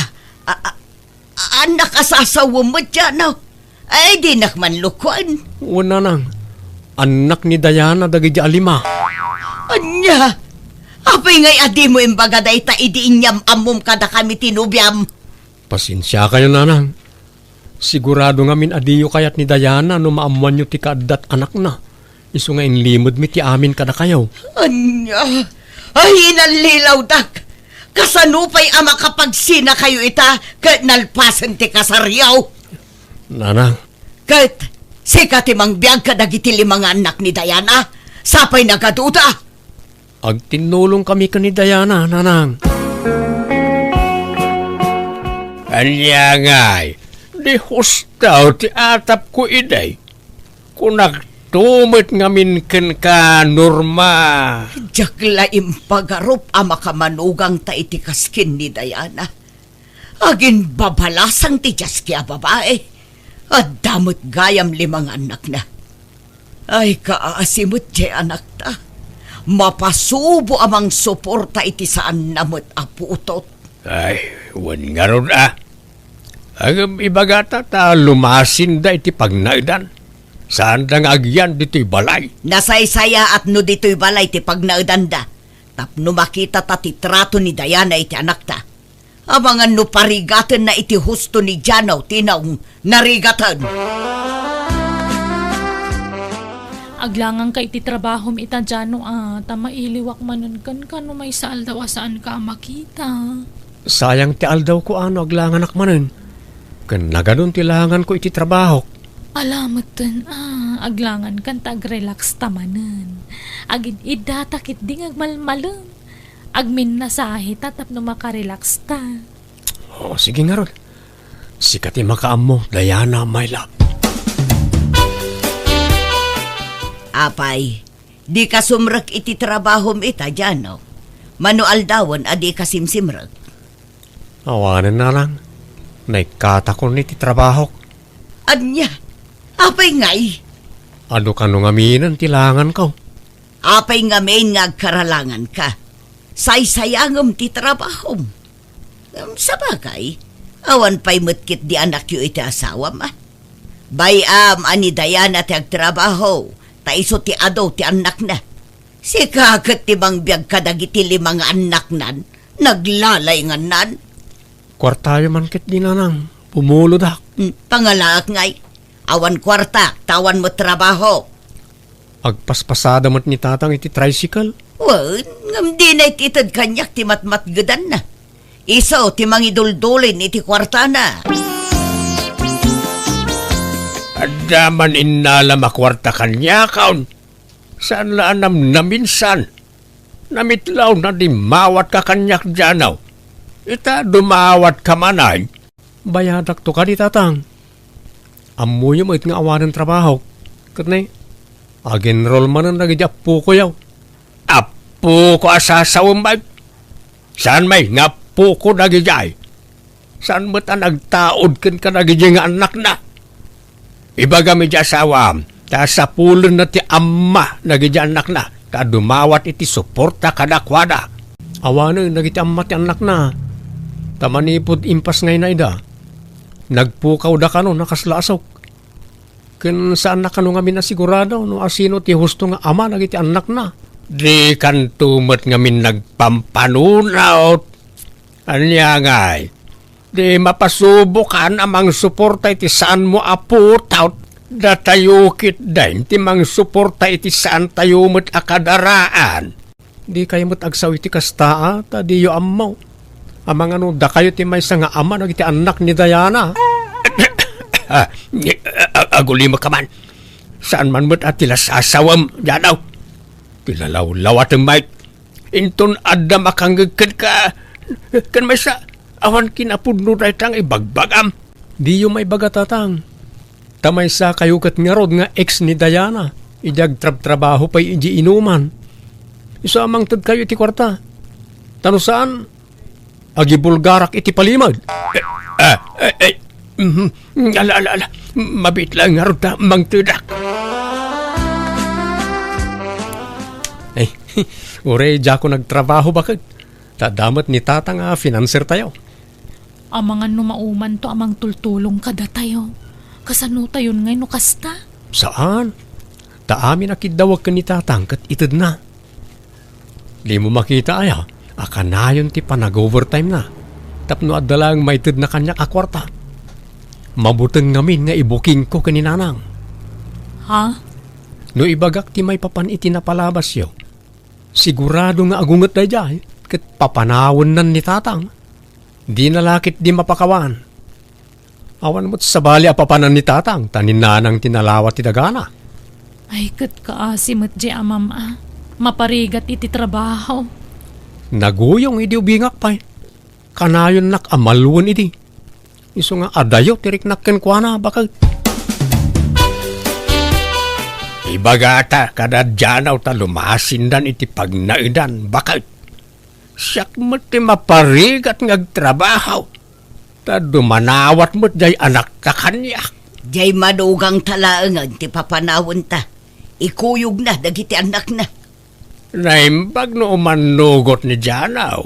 Speaker 2: anak asasawa mo dyan, no? Ay, di nakmanlukuan.
Speaker 5: Una nang, anak ni Diana dagiti alima.
Speaker 2: Anya, apay ngay adi mo imbaga da ita idiinyam amom kada kami tinubyam.
Speaker 5: Pasensya kayo nanang. Sigurado nga min adiyo kayat ni Diana no maamuan nyo ti kaadat anak na. Isu nga inlimod mi ti amin kada kayo.
Speaker 2: Anya, ay inalilaw dak. Kasanupay ama kapag sina kayo ita, kat nalpasan ti kasaryaw.
Speaker 5: Nanang,
Speaker 2: Kat, sika ti mangbiyag ka dagiti limang anak ni Diana, sapay nagaduda.
Speaker 5: agtinulong kami ka ni Diana, nanang. Anya ngay, di hustaw ti atap ko iday. Kunak tumit ngamin ken ka Norma.
Speaker 2: Jagla impagarup ama kamanugang ta iti kaskin ni Diana. Agin babalasang ti jaski a babae. At damot gayam limang anak na. Ay kaasimot di anak ta. Mapasubo amang suporta iti saan namot aputot.
Speaker 5: Ay, wan nga ron Agam ibagata ta lumasin da iti pagnaidan. Saan dang agyan dito'y balay?
Speaker 2: Nasaysaya at no dito'y balay ti pagnaudanda. Tapno makita ta ti trato ni Diana iti anak ta. Abangan no parigatan na iti husto ni Janaw tinaong narigatan.
Speaker 3: Aglangan ka iti trabaho mi ita dyan tama iliwak manan kan no may saal daw saan ka makita.
Speaker 5: Sayang ti aldaw ko ano aglangan akmanen. Kan naganon ti langan ko iti trabaho.
Speaker 3: Alamat dun, aglangan kan tag-relax tamanan. Agin idatakit ding agmalmalam. Agmin na sahit at no makarelax ta.
Speaker 5: Oh, sige nga ron. Sikati makaam mo, Diana, my love.
Speaker 2: Apay, di ka sumrek iti trabaho ita dyan, no? Manual dawon adi ka simsimrek.
Speaker 5: Awanan na lang. Naikata ko ni ti trabaho.
Speaker 2: Anya, apay ngay?
Speaker 5: Ano ka nung aminan ti langan ko?
Speaker 2: Apay nga main nga karalangan ka. Saysayangam ti trabaho. Sa bagay, awan pa'y mutkit di anak yu iti asawa ma. Bayam ani Diana ti agtrabaho, taiso ti adaw ti anak na. Si kakat ti bang biyag kadagiti limang anak nan, naglalay nga nan.
Speaker 5: Kwartayo man kit di nanang. Pumulo dak.
Speaker 2: Pangalaak ngay, awan kwarta, tawan mo trabaho.
Speaker 5: Agpaspasada mo't ni tatang iti tricycle.
Speaker 2: Wan, ngam di na ititad kanyak ti matmatgadan na. Isaw ti mangiduldulin iti kwarta na.
Speaker 5: Adaman inala makwarta kanya kaon. Saan laanam na minsan? Namitlaw na di mawat ka kanyak djanaw. Ita dumawat ka manay. Bayadak to ka di tatang. Amuyo mo it nga awanan trabaho. Katnay, agenrol man ang nagidyapu ko yaw. Apo ko asasawang bag. Saan may nga po ko nagijay? Saan mo't ang nagtaod ka nagijay nga anak na? Ibaga mi di asawam, ta sa pulon na ti amma nagijay anak na, ta dumawat iti suporta kadakwada. Awano yung nagiti amma ti anak na. Tamanipod impas ngay na ida. Nagpukaw da ka no, nakaslasok. Ken saan na ka no nga minasigurado, no asino ti husto nga ama nagiti anak na. Di kan tumet nga min nagpampanunaw. Anya ngay, di mapasubukan amang suporta iti saan mo aputout. Datayukit din ti mang suporta iti saan tayo mo't akadaraan. Di kayo mo't agsaw iti kastaa, ta di yo amaw. Amang ano, da kayo ti may nga ama nagiti anak ni Diana. Aguli mo ka man. Saan man mo't at tila sasawam, Janaw? Tilalaw-law at Mike. Inton adda makanggagkad ka. Kan may sa awan kinapudno na itang ibagbagam. Di yung may bagatatang. Tamay sa kayukat nga rod nga ex ni Diana. Idag trabaho pa'y iji inuman. Isa amang tad kayo iti kwarta. Tano saan? Agi bulgarak iti palimad. Ala. Mabit lang nga rod na mang tudak. Ay, ure, dya ko nagtrabaho bakit? Tadamat ni tatang financer tayo.
Speaker 3: Amangan no mauman to amang tultulong kada tayo. Kasano tayo ngay no kasta?
Speaker 5: Saan? Taamin akidawag ka ni tatang kat itid na. Di mo makita aya, akanayon ti panag-overtime na. Tapno adalang maitid na kanya akwarta. Mabuteng ngamin nga ibuking ko kaninanang.
Speaker 3: Ha?
Speaker 5: No ibagak ti may papan iti napalabas yo. Sigurado nga agungat na dyan, kat papanawon nan ni tatang. Di nalakit di mapakawan. Awan mo't sabali apapanan ni tatang, taninanang tinalawat ti dagana.
Speaker 3: Ay kat kaasimot di amam Maparigat iti trabaho.
Speaker 5: Naguyong idi ubingak pa'y. Kanayon nak amalwon idi. Iso nga adayo tirik nakken kwa na bakit. Ibagata kada djanaw ta lumasindan iti pagnaidan bakit. Siyak mo ti maparigat ngagtrabaho. Ta dumanawat mo jay anak ta kanya.
Speaker 2: Jay madugang talaangan ti papanawon ta. Ikuyog na, dagiti anak na.
Speaker 5: Naimbag no umanugot ni djanaw.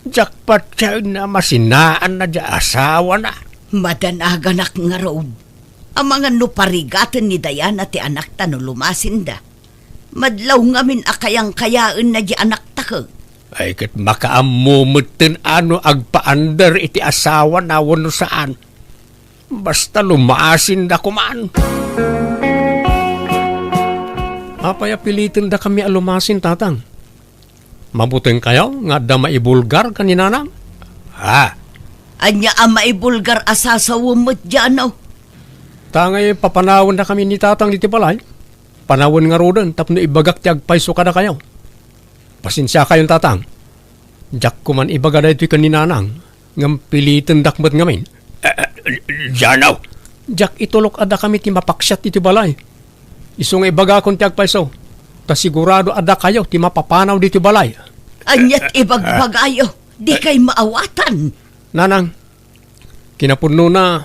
Speaker 5: Jakpat siya na masinaan na dya asawa na.
Speaker 2: Madanaganak nga road. Ang mga nuparigatan ni Diana ti anak ta no lumasinda. Madlaw ngamin akayang kayaan na di anak ta ka.
Speaker 5: Ay kat makaamumutin ano agpaandar iti asawa na wano saan. Basta lumasin da kumaan. Apaya pilitin da kami alumasin tatang. Mabuting kayo nga da maibulgar kaninanang. Ha?
Speaker 2: Anya ang maibulgar asasawam mo't dyan.
Speaker 5: Tangay papanawon na kami ni tatang diti balay. Panawon nga rodan tapno ibagak ti agpayso kada kayo. Pasensya kayong tatang. Jak ko man ibaga da ito'y kaninanang. Ngam pilitin dakmat ngamin. Janaw. Jak itulok ada kami ti mapaksyat iti balay. Iso nga ibaga kong ti agpayso. Ta sigurado ada kayo ti mapapanaw diti balay.
Speaker 2: Anyat ibagbagayo. Di kay maawatan.
Speaker 5: Nanang, kinapuno na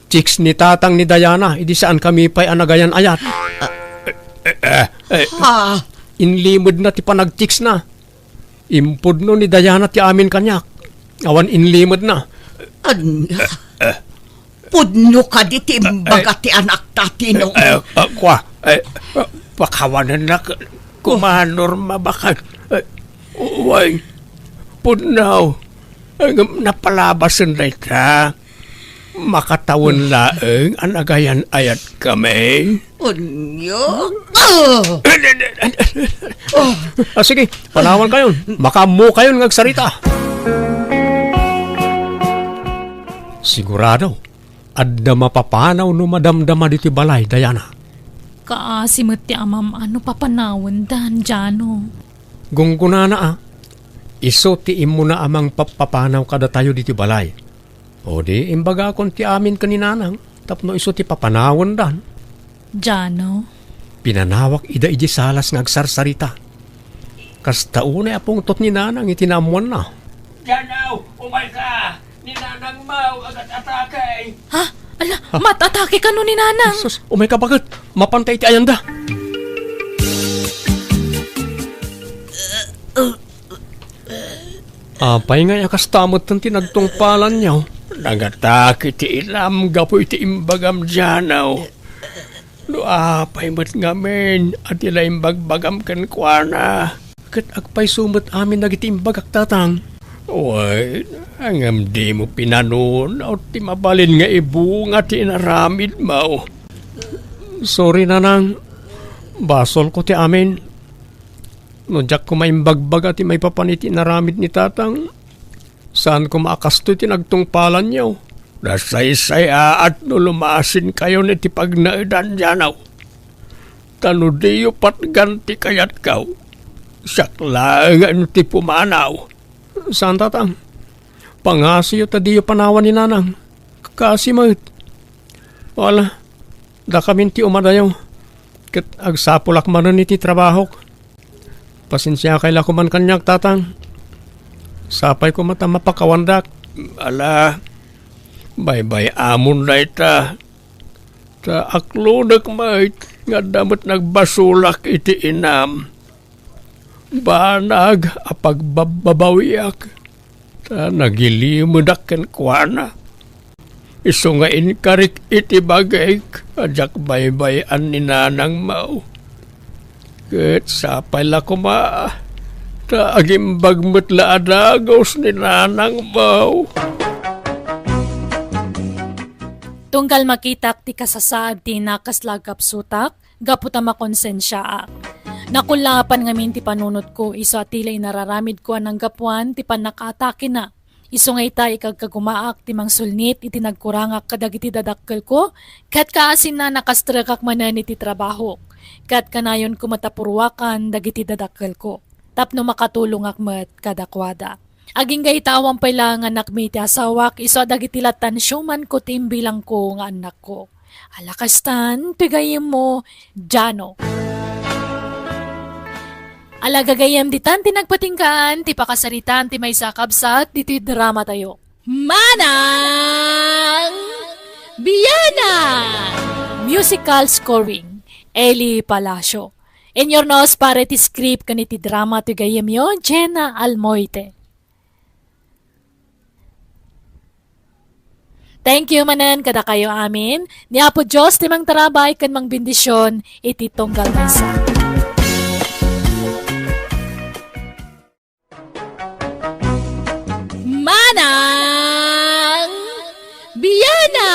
Speaker 5: chicks ni tatang ni Diana, idi saan kami pa'y anagayan ayat.
Speaker 2: Ha?
Speaker 5: Inlimod na ti panag-chicks na. Impod no ni Diana ti amin kanyak. Awan inlimod na.
Speaker 2: Anya? Pudno ka di ti imbaga ti anak tatino.
Speaker 5: Pakawanan na kumanor mabakan. Uway, pudnaw. Napalabasan na ita. Makatawon laeng anagayan ayat kami.
Speaker 2: Anya?
Speaker 5: Sige, panawan kayon. Makamu kayon ngagsarita. Sigurado, adda mapapanaw no madamdama diti balay, Diana.
Speaker 3: Kaasimot ti amam papanawon dan djano.
Speaker 5: Gungguna na iso ti imo na amang papapanaw kada tayo diti balay. O di, imbaga kon ti amin kaninanang, tapno iso ti papanawon dan.
Speaker 3: Djano?
Speaker 5: Pinanawak ida iji salas ng agsarsarita. Kasta una apong tot ni nanang itinamuan na. Janaw, umay ka! Ni nanang mau agad atake!
Speaker 3: Ha? Ala, matatake ka no ni nanang.
Speaker 5: Sus, umay ka bakit? Mapantay ti ayanda. Apay nga yakastamot ng tinagtungpalan niyo. Nagatake ti ilam, gapoy ti imbagam djanaw. No apay mat ngamin, at ila imbagbagam kan kuana. Kat agpay sumot amin nagitimbagak tatang. Uy, hangam di mo pinanon, o ti mabalin nga ibu nga ti inaramid mo. Sorry nanang, basol ko ti amin. No jak ko maimbagbaga ti may papaniti naramid ni tatang. Saan ko maakasto ti nagtungpalan niyo? Nasay-say at no lumasin kayo ni ti pagnaidan djanaw. Tano diyo patganti kayat kaw. Saklangan ti pumanaw. Saan tatang? Pangasiyo ta diyo panawan ni nanang. Kasimot. Wala. Da kami ti umadayo. Kat agsapulak manon iti trabaho. Pasensya kay lakuman kanyak tatang. Sapay ko mata mapakawandak. Ala. Bye-bye amon na ita. Ta aklunak mait. Nga damat nagbasulak iti inam. Banag apagbabawiak. nagilimudak kan kuana. Iso nga inkarik iti bagay ajak baybayan ni nanang mau. Ket sapay la kuma tagimbag metla adagos ni nanang mau.
Speaker 3: Tunggal makitak ti kasasaad ti nakaslagap sutak, gaputa makonsensya ak. Nakulapan ngamin ti panunot ko, iso atilay nararamid ko anang gapuan ti panakatake na. Iso nga ita ikagkagumaak ti mangsulnit iti nagkurangak kadag iti dadakkel ko, kat kaasin na nakastragak manan iti trabaho, kat kanayon ko matapurwakan dagiti dadakkel ko. Tapno makatulong akmet kadakwada. Aging gaytawang pala nga anak mi ti asawak, iso dagiti latan syuman ko timbilang ko nga anak ko. Alakastan, pigayim mo, Jano. Alagagayam ditan ti nagpatingkaan, ti pakasaritan ti may sakabsat, dito drama tayo. Manang Biyana! Musical scoring, Eli Palacio. In your nose pare ti script kaniti drama ti gayam yo, Jenna Almoite. Thank you manan kada kayo amin. Ni Apo Diyos ti mang tarabay kan mang bendisyon iti tunggal mesa. Manang Biyana!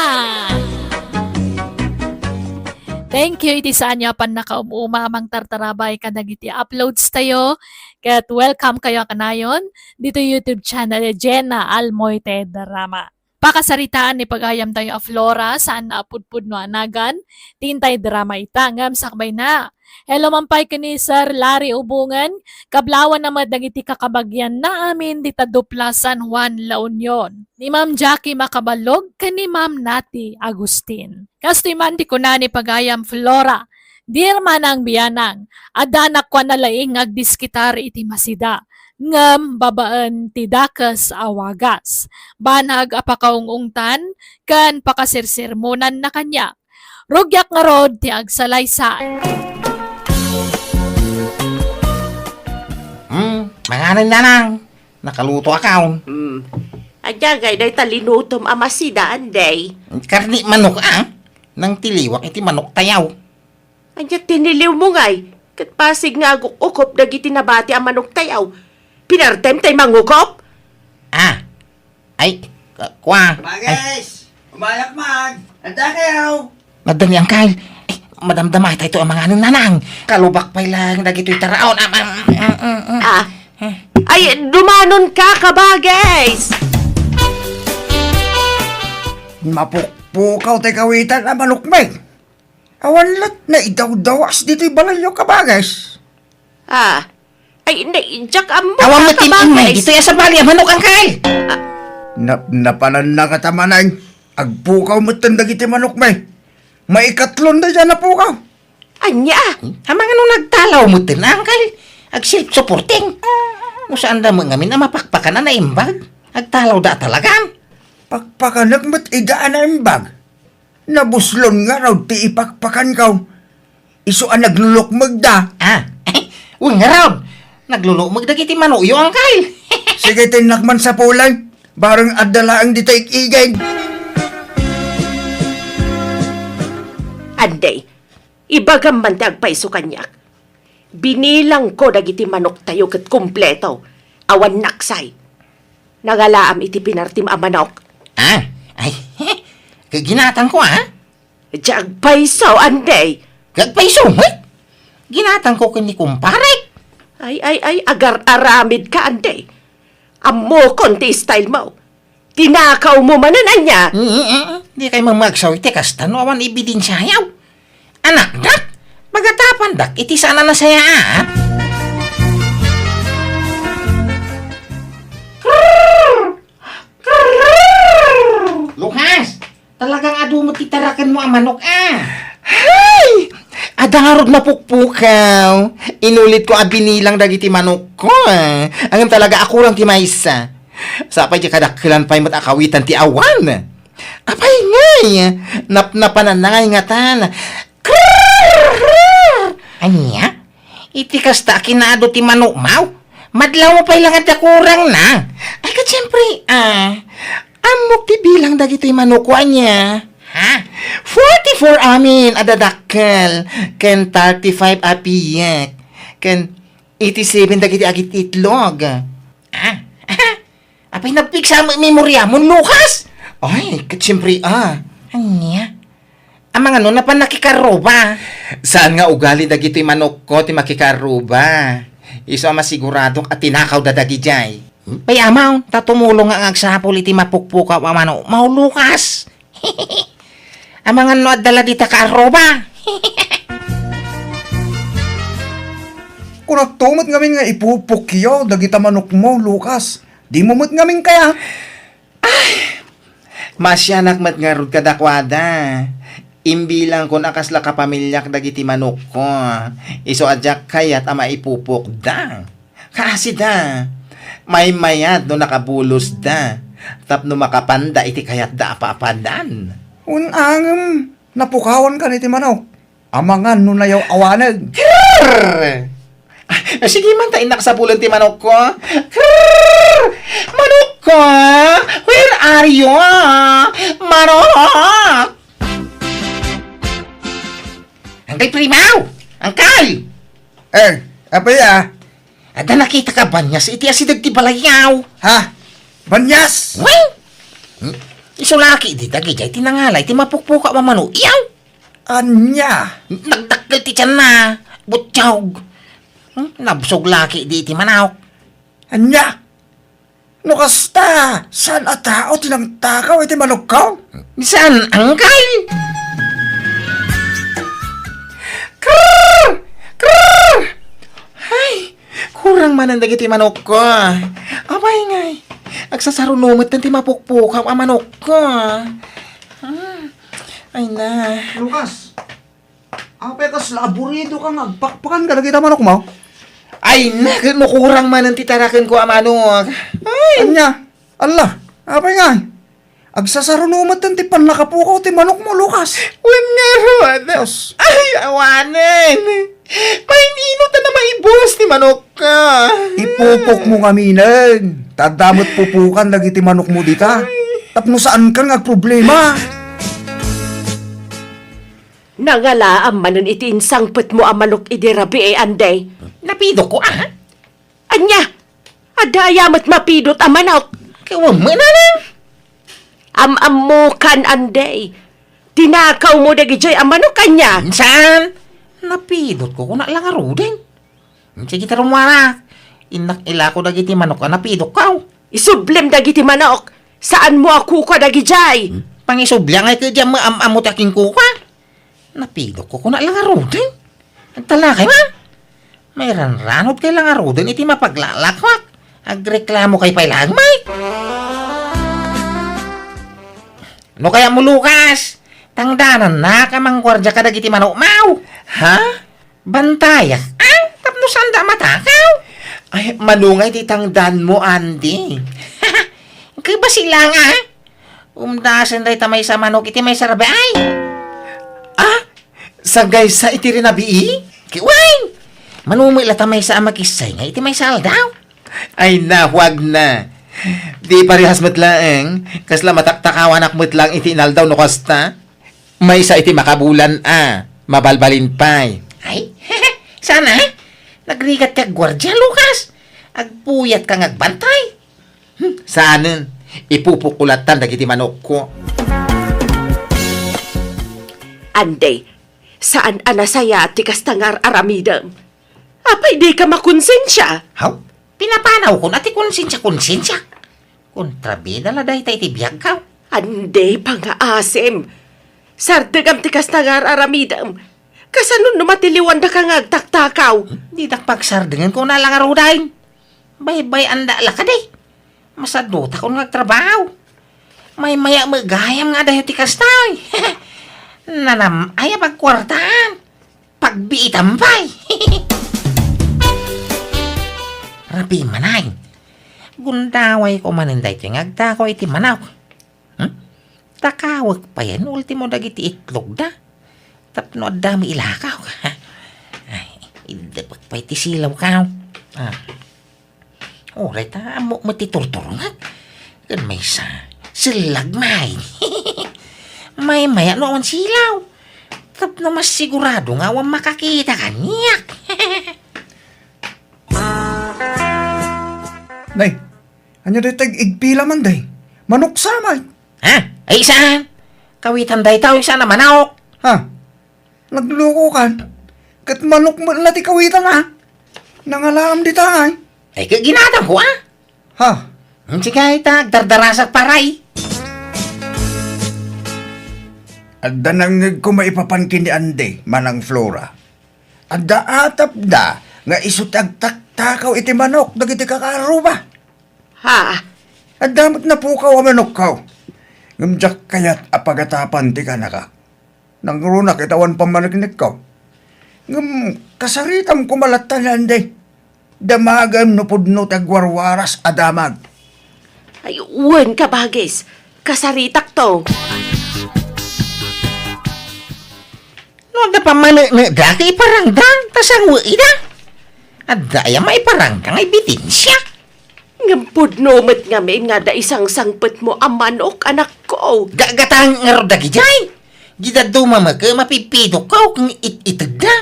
Speaker 3: Thank you iti saan nyo pan nakaumamang tartarabay kadag iti uploads tayo. Kat welcome kayo kanayon dito YouTube channel Jenna Almoite Drama. Pakasaritaan ni pagayam tayo a Flora saan naapudpud no anagan. Tintay drama itangam sakbay na. Hello mampay kini Sir Larry Ubungan. Kablawan na madagiti kakabagyan na amin dita Dupla San Juan, La Union. Ni Ma'am Jackie Makabalog kani Ma'am Nati Agustin. Kastiman di ko na ni pagayam Flora. Dear manang biyanang, adanak ko na laing agdiskitar iti masida. Ngam babaan ti dakas awagas. Banag apakaungungtan, kan pakasirsirmunan na kanya. Rugyak nga rod ti agsalaysan.
Speaker 6: Manganan nanang, nakaluto akaw.
Speaker 7: Adyagay day talinutom amasidaan day.
Speaker 6: Karni manok nang tiliwak iti manok tayaw.
Speaker 7: Adya tiniliw mo ngay. Kat pasig nga ukop dagiti nabati ang manok tayaw. Pinartem tay mangukop?
Speaker 6: Kwa.
Speaker 8: Bagay! Umayak mag! Anda kayo!
Speaker 6: Madami ang kail. Madamdamay tayo ang mga nanang. Kalubak pa lang dagito'y taraon.
Speaker 7: Ay, dumanon ka kabagays!
Speaker 8: Mapukpukaw tayo kawitan ang manukmay. Awanlat na idaw-dawas dito'y balayo kabagays.
Speaker 7: Ay, naidyak ang
Speaker 6: Awang
Speaker 7: mukha
Speaker 6: matin-ingay dito sa bali ang manok ang kail.
Speaker 8: Napanan na katamanay. Agpukaw mo tandagiti manukmay. Maikatlon na dyan na pukaw.
Speaker 7: Anya?
Speaker 6: Hamang anong nagtalaw mo tin ang kail. Ag-self-supporting. Mo saan da mga min na mapakpakan na naimbag. Agtalaw da talagang.
Speaker 8: Pakpakanag mo't idaan na imbag. Nabuslon nga raw ti ipakpakan kaw. Iso ang naglulukmag da.
Speaker 6: Uy nga raw. Naglulumag dagiti manuyo ang kail.
Speaker 8: Sige tinakman sa pulay. Barang adala ang dito ikigay.
Speaker 7: Anday, ibagam man ti agpaiso kanyak. Binilang ko dagiti manok tayo kat kumpleto. Awan naksay. Nagalaam iti pinartim a manok.
Speaker 6: Ginatang ko
Speaker 7: Di agpaiso, anday.
Speaker 6: Gagpaisungit. Ginatang ko kini kumpare.
Speaker 7: Ay, agar-aramid ka, anday. Amo konti style mo. Tinakaw mo manan anya.
Speaker 6: Di kayo mamagsaw iti kastano awan ibidin sayaw. Anak dak, magatapan dak, iti sana na saya Lukas, talagang adu mo titarakan mo ang manok Hay! Adarod mapukpukaw. Inulit ko abinilang dagiti manok ko Angam talaga ako lang ti maysa. Sapay di kadakkilan pa'y matakawitan ti awan. Apay ngay, napnapanan na ngay ngatan. Anya? Iti kasta kinado ti manok mau? Madlaw mo pa'y lang at kurang na. Ay, katsiyempre Siyempre, amok ti bilang dagito'y manukwa niya. Ha? 44 amin adadakkel. Ken 35 apiyak. Ken 87 dagiti agit itlog. Apay nagpik sa memorya mo, Lucas? Ay, siyempre, Anya? Ang mga nun na pa nakikaroba. Saan nga ugali dagito'y manok ko ti makikaroba? Iso ang masiguradong at tinakaw dadagi jay. Payamaw, tatumulong nga agsapol iti mapukpukaw amano. Mau Lucas. Ang mga no at dala dita karoba.
Speaker 8: Kung nagtumot ngamin nga ipupukyaw, dagita manok mo, Lucas. Di mo mo't ngamin kaya.
Speaker 6: Masyanak mat nga rod kadakwada. Imbilang ko nakasla kapamilyak dagiti manok ko. Iso adyak kayat ama ipupok da. Kasi da. May mayat no nakabulos da. Tap no makapanda iti kayat da apa-apadan.
Speaker 8: Unangam, napukawan ka ni ti manok. Amangan no nayaw awanag.
Speaker 6: Sige man tayo nakasapulan ti manok ko. Krrr! Manok ko! Where are you? Manok! Angkay primaw! Angkay!
Speaker 8: Apay
Speaker 6: Ada nakita ka ba niya sa iti asidag ti balayaw?
Speaker 8: Ha? Banyas!
Speaker 6: Well, isulaki di dagi jay tinangalay ti mapukpuka mamano. Iyaw!
Speaker 8: Anya?
Speaker 6: Nagdakkel ti tiyan na. Butyaw. Nabsog laki di ti manawk.
Speaker 8: Anya? No kasta, saan at tao tinang takaw iti manok ka?
Speaker 6: Saan angkay? Krrr! Krrr! Ay, kurang man ang dagiti manok ko. Abay ngay, agsasarunumot ng ti mapukpukaw ang manok ko. Ay na.
Speaker 8: Lucas, apay kas laburido ka nga, pakpakan ka na kita manok mo.
Speaker 6: Ay na, kurang man ang titarakin ko ang manok. Ay,
Speaker 8: Anya? Allah, apay nga. Agsasarunumat ng ti panlakapukaw ti manok mo, Lucas.
Speaker 6: wan nga ron.
Speaker 8: Yes.
Speaker 6: Ay, awanin. Maininot na maibos ni manok ka.
Speaker 8: Ipupok mo ngaminan. Tadamot pupukan lagi ti manok mo dita. Tapno saan ka nga problema?
Speaker 7: Nangala ang manon iti insangpet mo ang manok idirabi anday.
Speaker 6: Napido ko,
Speaker 7: Anya, adayamat mapidot ang manok.
Speaker 6: Kawan mo na lang.
Speaker 7: Am-amukan anday. Tinakaw mo dagi jay ang manok kanya.
Speaker 6: Saan? Napidot ko kung lang arudin. Sige tarong mana. Inak ila ko dagiti manok ka napidot ka.
Speaker 7: Isublem dagiti manok. Saan mo ako ka dagi jay?
Speaker 6: Pangisublang ay kadya maamamot aking kuka. Napidot ko kung lang arudin. Nagtalakay man. May ranranod kay lang arudin iti mapaglalakwak. Agreklamo kay pailagmay. No kaya mo Lucas? Tangdanan na ka mang gwardya ka dagiti manok mau. Ha? Bantayak? Tapno sanda matakaw? Ay, manungay ti tangdan mo, Andy. Kaya ba sila nga? Umdasan day tamay sa manok iti may sarabay. Sagay sa iti rinabii? Kiwain! Manumila tamay sa amakisay nga iti may saldaw. Ay na, huwag na. Di parehas matlaeng, kasla mataktakawan akmat lang iti inaldaw no kasta. May sa iti makabulan mabalbalin pa'y. Ay, sana, nagrigat ka gwardya, Lucas. Agpuyat kang agbantay. Saanan, ipupukulatan dagiti manok ko.
Speaker 7: Anday, saan anasaya ti kastangar aramidam? Apay di ka makonsensya.
Speaker 6: Haw, pinapanaw ko na ti konsensya. Kontrabida la dahi tayo ti biyag ka.
Speaker 7: Anday pangaasim. Sardagam ti kastangar aramidam. Kasanon numatiliwan da kang agtaktakaw.
Speaker 6: Di pagsardingan ko na lang arudahin. Bay-bay anda la ka day. Masadota ko nagtrabaho. May maya magayam nga dahi ti kastay. Nanam ay pagkwartaan. Pagbiitam pa'y. Rabi manay. Gundaway ko maninday ti ngagta ko iti manaw. Takawag pa yan. Ultimo dagiti itlog da. Tapno dami ilakaw. Ay, idapag pa iti silaw ka. Oray ta, mo matiturturungan. Kan may silag may. May maya noon silaw. Tap na mas sigurado nga wang makakita kaniyak.
Speaker 8: Day, ano day tag-igpila man day? Manok samay.
Speaker 6: Ha? Ay saan? Kawitan day tao isa na manok.
Speaker 8: Ha? Nagloko kan? Kat manok mo na ti kawitan ha? Nangalam di tayo.
Speaker 6: Ay kaginatang ko ah.
Speaker 8: Ha?
Speaker 6: Sige tag dardarasak paray.
Speaker 8: Adda nang ko maipapankin ni Ande, manang Flora. Adda atap da, nga isutag taktakaw iti manok, dagiti kakaruba.
Speaker 7: Ha?
Speaker 8: Adda na po kaw manok kaw. Ngamjak kayat apagatapan ti ka naka. Nang runak itawan pamanagnik kaw. Ngam kasaritam kumalatan ni Ande. Damagam no pudno tagwarwaras adamag.
Speaker 7: Ay, uwan ka bagis. Kasaritak to.
Speaker 6: No, da pa man da kay parangdang tasang ida. Adda ya may parangdang ay bitin siya.
Speaker 7: Ngampod no met ngamin nga da isang sangpet mo ang manok, anak ko.
Speaker 6: Gagatang ngaroda gijay. Gida dumama ka mapipidok ka kung itag na.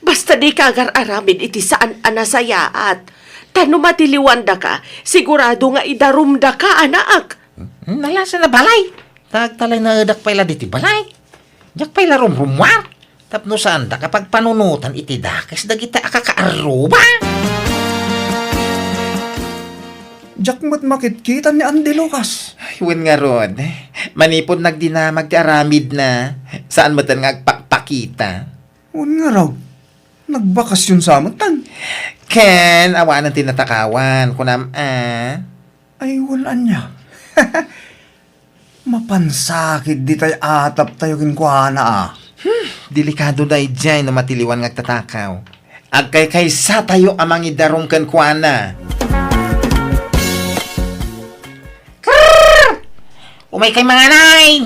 Speaker 7: Basta di ka agar-aramin iti saan anasaya at tano matiliwanda ka, sigurado nga idarumda ka, anak.
Speaker 6: Nalasa na balay. Tagtalay na edak pala diti balay. Jak pala rumrumwar. Tapno saan da kapag panunutan iti dakas dagita akakaaruba.
Speaker 8: Jakmat makitkitan ni Ande Lucas.
Speaker 6: Iwan nga ron. Manipod nagdinamag ti aramid na. Saan mo tan ngagpakpakita?
Speaker 8: Un nga raw. Nagbakasyon sa amatan.
Speaker 6: Ken, awan ang tinatakawan. Kunam,
Speaker 8: Ay, wala niya. Mapansakit di tayo atap tayo kinkuhana ah.
Speaker 6: Delikado day dyan na matiliwan ngagtatakaw. Agkay kaysa tayo amang idarong kan kuana. Krrrr! Umay kay mga nain!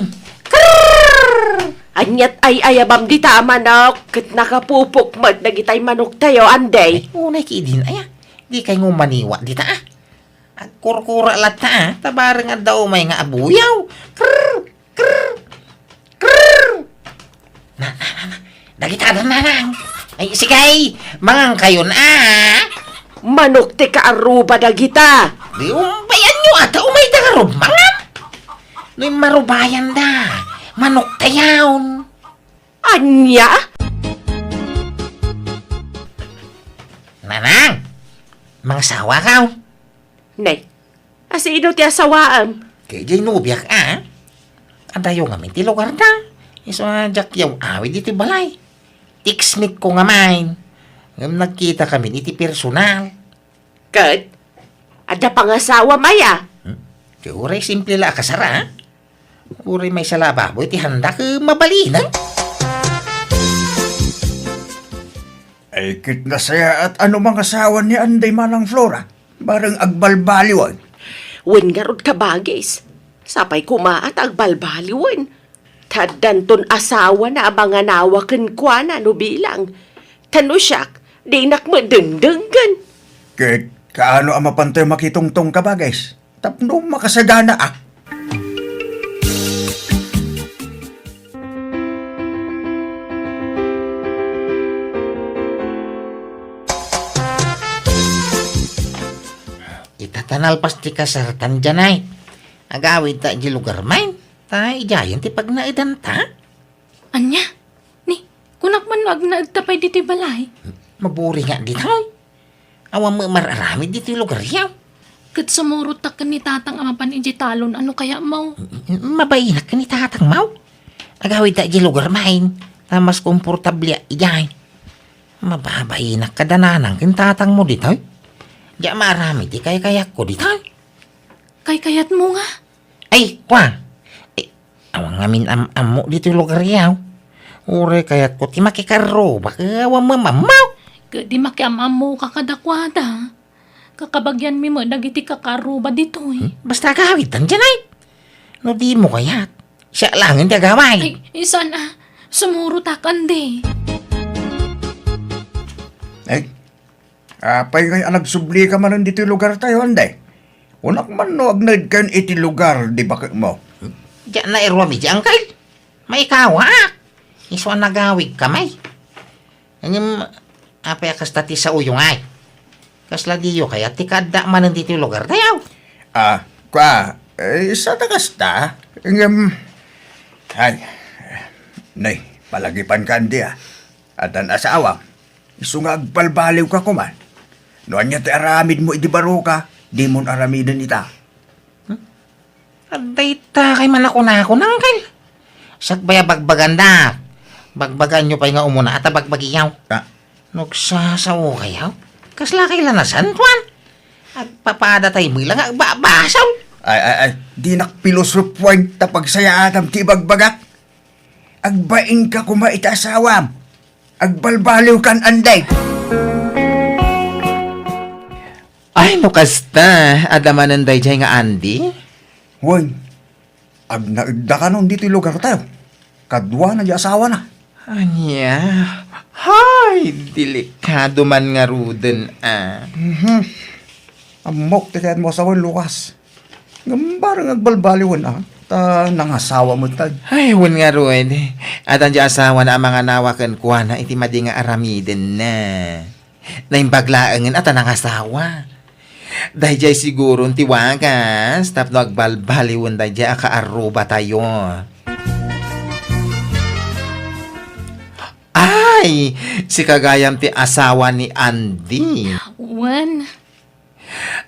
Speaker 7: Anyat ay ayabam di ta, manok. Kat nakapupok mat nagitay manok tayo, anday.
Speaker 6: Unay kiidin, aya. Di kay ngumaniwa di ta ah. Agkurkura lat ta ah. Tabarang nga daw may nga abuyaw. Krrrr! Krrrr! Krrrr! Na. Dagita na nang. Ay, sigay. Mangang kayo na ah.
Speaker 7: Manok te kaaruba dagita.
Speaker 6: Di umbayan nyo ata umay dagarod mangam. No'y marubayan da. Manok tayawn.
Speaker 7: Anya?
Speaker 6: Nanang, mga sawa kaw.
Speaker 7: Nay, asino ti asawaan?
Speaker 6: Kaya jay nubiyak ah. Adayo nga min ti lugar da. Iso na jak yaw awi dito balay. Tiksmik ko nga main. Ngam nagkita kami iti personal.
Speaker 7: Kat, ada pangasawa maya.
Speaker 6: Kaya uray simple la kasara ah. Uray may salababoy ti handa ka mabalinan.
Speaker 8: Ay, kit na saya at ano mga asawa ni Anday manang Flora. Barang agbalbaliwan.
Speaker 7: Wen garod ka bagis. Sapay kumaat agbalbaliwan. Tadanton asawa na abang nawakan kwa na no bilang. Tanusyak, di nakmadengdenggan.
Speaker 8: Kit, kaano ang mapantay makitungtong ka ba guys? Tapno makasagana ah.
Speaker 6: Itatanal pas ti kasaratan dyan ay. Agawid ta di lugar main. Ta ijayan ti pag naidan ta.
Speaker 3: Anya? Ni, kunak man ag naagtapay diti balay.
Speaker 6: Maburi nga di tayo. Awan mo mararami dito lugar yaw.
Speaker 3: Kat sumurot ta ni tatang amapan iji talon, ano kaya mau?
Speaker 6: Mabayinak ka ni tatang mau. Agawid ta di lugar main. Ta mas komportable ijay. Mababayinak ka dananang kin tatang mo dito. Diya marami di kaya-kayak ko dito.
Speaker 3: Kay kayat mo nga.
Speaker 6: Ay, kwa. Awang ngamin am-amo dito lugar yaw. Ure kayat ko ti makikaro. Baka awang mamamaw.
Speaker 3: Di makiamam mo kakadakwada. Kakabagyan mi mo dagiti kakaruba dito eh.
Speaker 6: Basta kawitan dyan ay. No di mo kayat. Siya lang hindi agaway.
Speaker 3: Ay, isan sumurot akan di.
Speaker 8: Ay, apay kay nagsubli ka man dito yung lugar tayo, Anday. Unak man no agnad kan iti lugar di ba mo?
Speaker 6: Diyan na irwami di angkal. May kawak. Iso nagawig kamay. Ngem apa ya kastati sa uyong ay. Kasla diyo kaya tikada man dito yung lugar tayaw.
Speaker 8: Sa takasta, ay, nay, palagipan ka di At ang asawa, isungag palbaliw ka kuman. Noon niya ti aramid mo idibaro ka, di mo aramidin ita.
Speaker 6: Aday ta kay man ako na ako nang kay. Sagbaya bagbagan na. Bagbagan nyo pa nga umuna at bagbagiyaw. Nagsasaw kayaw. Kasla kailanasan, Juan. At papadatay mo lang basaw.
Speaker 8: Ay, di nakpilosopuan tapag saya atam ti bagbagak. Agbain ka kumait asawam. Agbalbaliw kan anday.
Speaker 6: Ay, no kasta. Adamanan day jay nga Andy.
Speaker 8: Hoy, ag naigda ka nun dito lugar tayo. Kadwa na di asawa na.
Speaker 6: Anya. Hay, delikado man nga ruden
Speaker 8: Amok ti mo asawa Lucas. Gambarang agbalbaliwan ta nangasawa mo tag.
Speaker 6: Ay, wan nga rued. At ang asawa na ang mga nawakan kuha na iti madi nga aramiden na. Naimbaglaangan at ang asawa. Dahil jay siguro ti wagas, tapno agbalbaliwan dahil jay akaaruba tayo. Ay, si kagayam ti asawa ni Andy.
Speaker 3: Wan,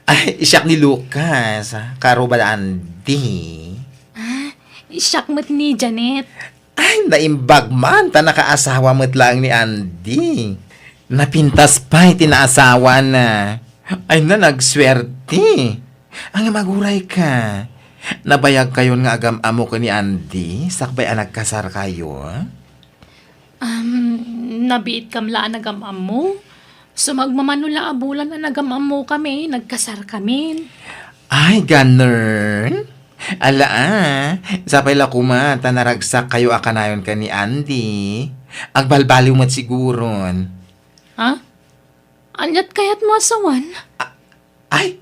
Speaker 6: Ay, siyak ni Lucas. Karuba na Andy.
Speaker 3: siyak mo't ni Janet.
Speaker 6: Ay, naimbag man ta nakaasawa mo't lang ni Andy. Napintas pa iti naasawa na. Ay na nagswerte. Ang maguray ka. Nabayag kayon nga agam amo ko ni Andy. Sakbay ang nagkasar kayo.
Speaker 3: Nabiit kamla nagamam mo. Sumagmamanula abulan na nagamam mo kami. Nagkasar kami.
Speaker 6: Ay, ganern. Ala sapay la kumata naragsak kayo akanayon ka ni Andy. Agbalbaliw mo't siguron.
Speaker 3: Ha? Anyat kayat mo asawan?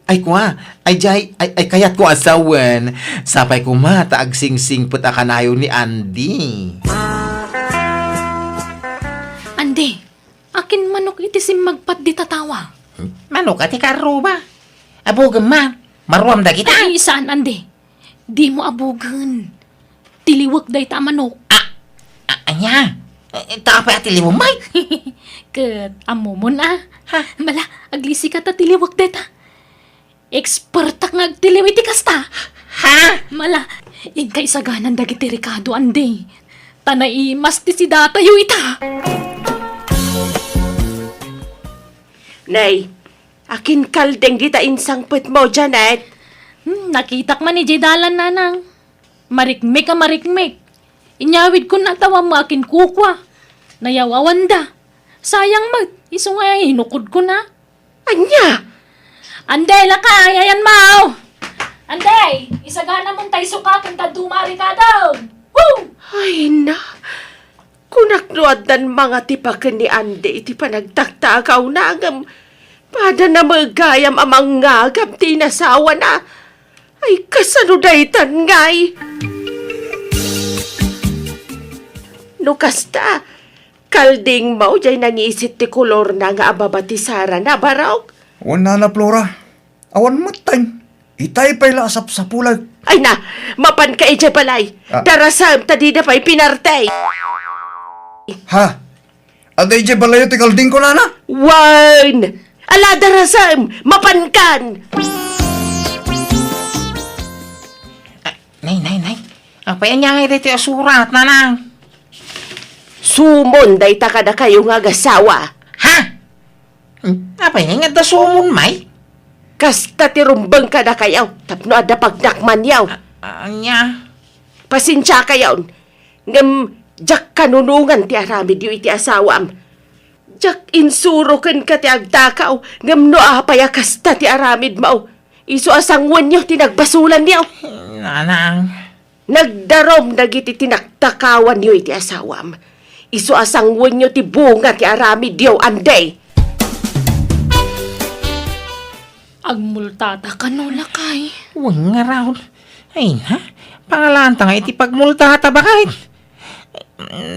Speaker 6: Ay kuha. Ay kayat ko asawan. Sapay kumata agsingsing put akanayon ni Andy.
Speaker 3: Ande, akin manok iti magpat di tatawa.
Speaker 6: Manok ati karuba. Abugam ma. Maruam da kita.
Speaker 3: Ay, saan ande? Di mo abugan. Tiliwag day ta manok.
Speaker 6: Anya. Taapay ati limumay.
Speaker 3: Kat, amo mo na. Ha? Mala, aglisi ka ta tiliwag day ta. Expertak nga agtiliw iti kasta.
Speaker 6: Ha?
Speaker 3: Mala, ingkay saganan dagiti Ricardo ande. Tanay mas ti si datayo ita.
Speaker 7: Nay, akin kaldeng kita insang put mo, Janet.
Speaker 3: Nakitak man ni Jidalan nanang. Marikmek ka marikmek. Inyawid ko na tawa mo akin kukwa. Nayawawan da. Sayang mag, iso nga hinukod ko na.
Speaker 7: Anya?
Speaker 3: Anday laka, yayan mau. Anday, isagana mong tayo sukatan ta dumari ka daw. Woo!
Speaker 7: Ay na. Kunaknuad dan mga tipakan ni Ande iti panagtaktakaw na agam. Pada na magayam amang ngagam tinasawa na. Ay kasanudaytan ngay. Nukasta, kalding mau jay nangisit ti kolor na nga ababati Sara na baraw.
Speaker 8: Wala na Flora. Awan matay. Itay pa'y lasap sa pulag.
Speaker 7: Ay na, mapan ka ije balay. Darasam tadi na pa'y pinartay.
Speaker 8: Ha? Aday je balayo ti kalding ko na na?
Speaker 7: Wan! Ala darasam, mapan kan.
Speaker 6: Nay. Apa yan niya nga iti surat na lang.
Speaker 7: Sumon day takada kayo nga gasawa.
Speaker 6: Ha? Apa yan nga da sumon may?
Speaker 7: Kasta tirumbang ka na kayaw. Tapno ada pagdakman yaw.
Speaker 6: Anya?
Speaker 7: Pasensya kayaw. Ngam, jak kanunungan ti aramid yu iti asawam. Jak insuro ken ka ti agtakaw. Ngam no apaya kasta ti aramid mao. Iso asangwan nyo tinagbasulan yaw.
Speaker 6: Nanang.
Speaker 7: Nagdarom dagiti tinaktakawan yu iti asawam. Iso asangwan nyo ti bunga ti aramid yaw anday.
Speaker 3: Agmultata kanula kay.
Speaker 6: Huwag nga raw. Ay na, pangalanta nga iti pagmultata ba kahit?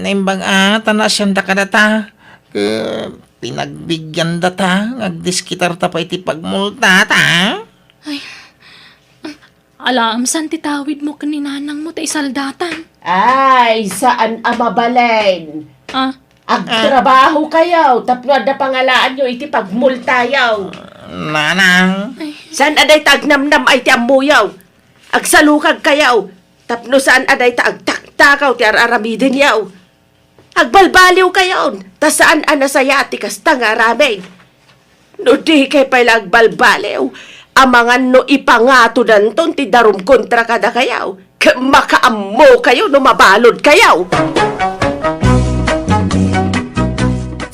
Speaker 6: Naimbag na siyang dakadata. Pinagbigyan data, agdiskitar ta pa iti pagmultata.
Speaker 3: Alam, san titawid mo kaninanang mo ta isaldatan?
Speaker 7: Ay, saan amabalen?
Speaker 3: Ah,
Speaker 7: Agtrabaho kayaw, tapno da pangalaan nyo iti pagmultayaw.
Speaker 6: Nanang.
Speaker 7: Saan aday tagnamnam ay ti ambuyaw? Agsalukag kayaw, tapno saan aday ta agtaktakaw ti araramidin yaw. Agbalbaliw kayaw, ta saan anasaya ti kastang aramin. No di kay pala agbalbaliw, amangan no ipangato danton ti darum kontra kada kayaw. Makaammo kayo no mabalod kayaw.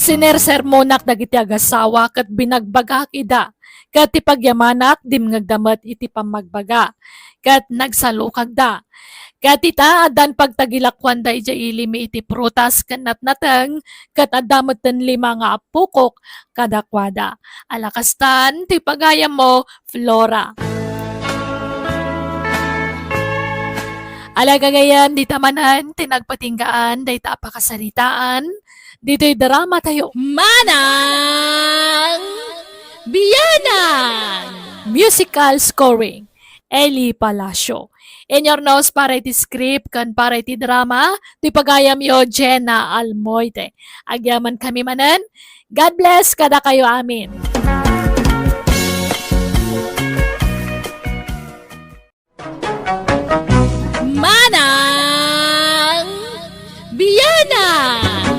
Speaker 1: Sinersermonak dagiti agasawa kat binagbagak ida. Kat ipagyamanak dim ngagdamat iti pamagbaga. Kat nagsalukag da. Kat ita adan pagtagilakwan da ija ilimi iti prutas kanat nateng kat adamatan lima nga apukok kadakwada. Alakastan ti pagayam mo Flora. Alagagayan di tamanan tinagpatinggaan day tapakasaritaan. Dito'y drama tayo. Manang Biyanang! Musical scoring. Eli Palacio. In your nose para iti script kan para iti drama, ti pagayam yo Jenna Almoite. Agyaman kami manen. God bless kada kayo amin. Manang Biyanang!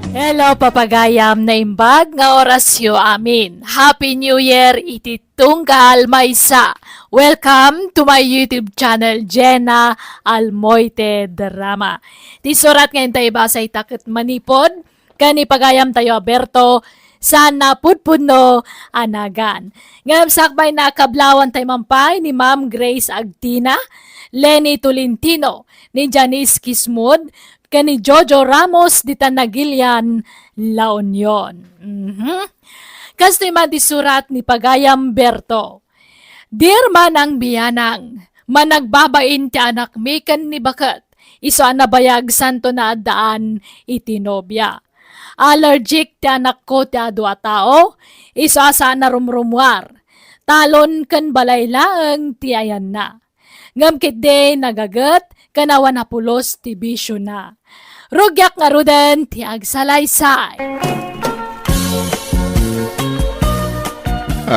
Speaker 1: Hello, papagayam na imbag nga orasyo amin. Happy New Year, iti tunggal maysa. Welcome to my YouTube channel, Jenna Almoite Drama. Ti surat ngayon tayo ba sa itakit manipod? Kani pagayam tayo, Berto, sana pudpudno anagan. Ngayam sakbay na kablawan tayo mampay ni Ma'am Grace Agtina, Lenny Tolentino, ni Janice Kismud, kani Jojo Ramos di Tanagilian, La Union. Kasto'y madisurat ni Pagayam Berto. Dear Manang Biyanang, managbabain ti anak mikan ni bakat, iso anabayag santo na adaan itinobya. Allergic ti anak ko ti adu a tao, iso asa na rumrumwar. Talon kan balay laeng ti ayan na. Ngamkit de nagagat, kanawa na pulos ti bisyo na. Rugyak nga ruden ti agsalaysay.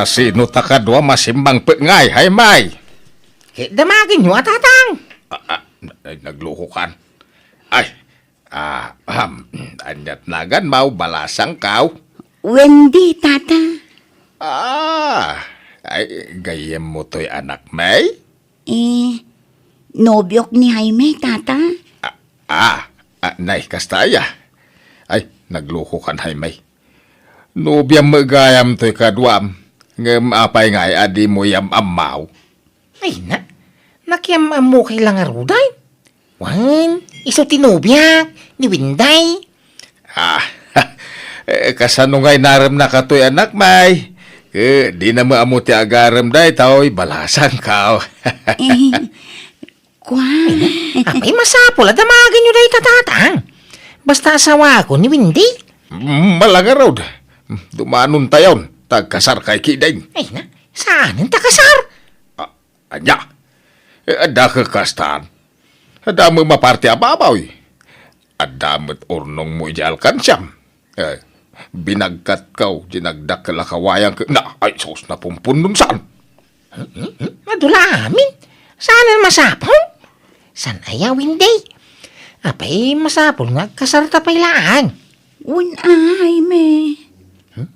Speaker 5: Sino takadwa masimbang pengay, hay may?
Speaker 6: Damagin nyo atatang.
Speaker 5: Ay, nagluho kan. Ay, anyat nagan mau balasang kaw.
Speaker 2: Wendy, tata.
Speaker 5: Ay, gayem mo to'y anak may?
Speaker 2: Nobyok ni Jaime, tata.
Speaker 5: Nay, kastaya. Ay, nagluho kan, hay may. Nubyang magayam to'y kadwam. Ngam apay ngay, adi mo yam amaw.
Speaker 6: Ay na, nakiamam mo kay lang aruday. Wan, iso tinubya, ni Winday.
Speaker 5: Kasano ngay naram na katoy anak may. Di na maamu ti agaram day, tao'y balasan ka.
Speaker 2: Kwan.
Speaker 6: Ay masapol, damagin nyo day tatatang. Basta asawa ko ni Windy.
Speaker 5: Malangarod. Dumanon tayon. Tagkasar kay kidain.
Speaker 6: Ay na, saan ang takasar?
Speaker 5: Anya. Ada kakastan. Ada mo maparte ababaw. Ada mo't ornong mo ijalkan siyam. Binagkat kaw, dinagdak kalakawayang ka. Ay, sos na pumpun nun saan?
Speaker 6: Madulamin. Saan ang masapol? San ayaw Windy? Apay masapol nga kasar tapay laan.
Speaker 2: Un Jaime.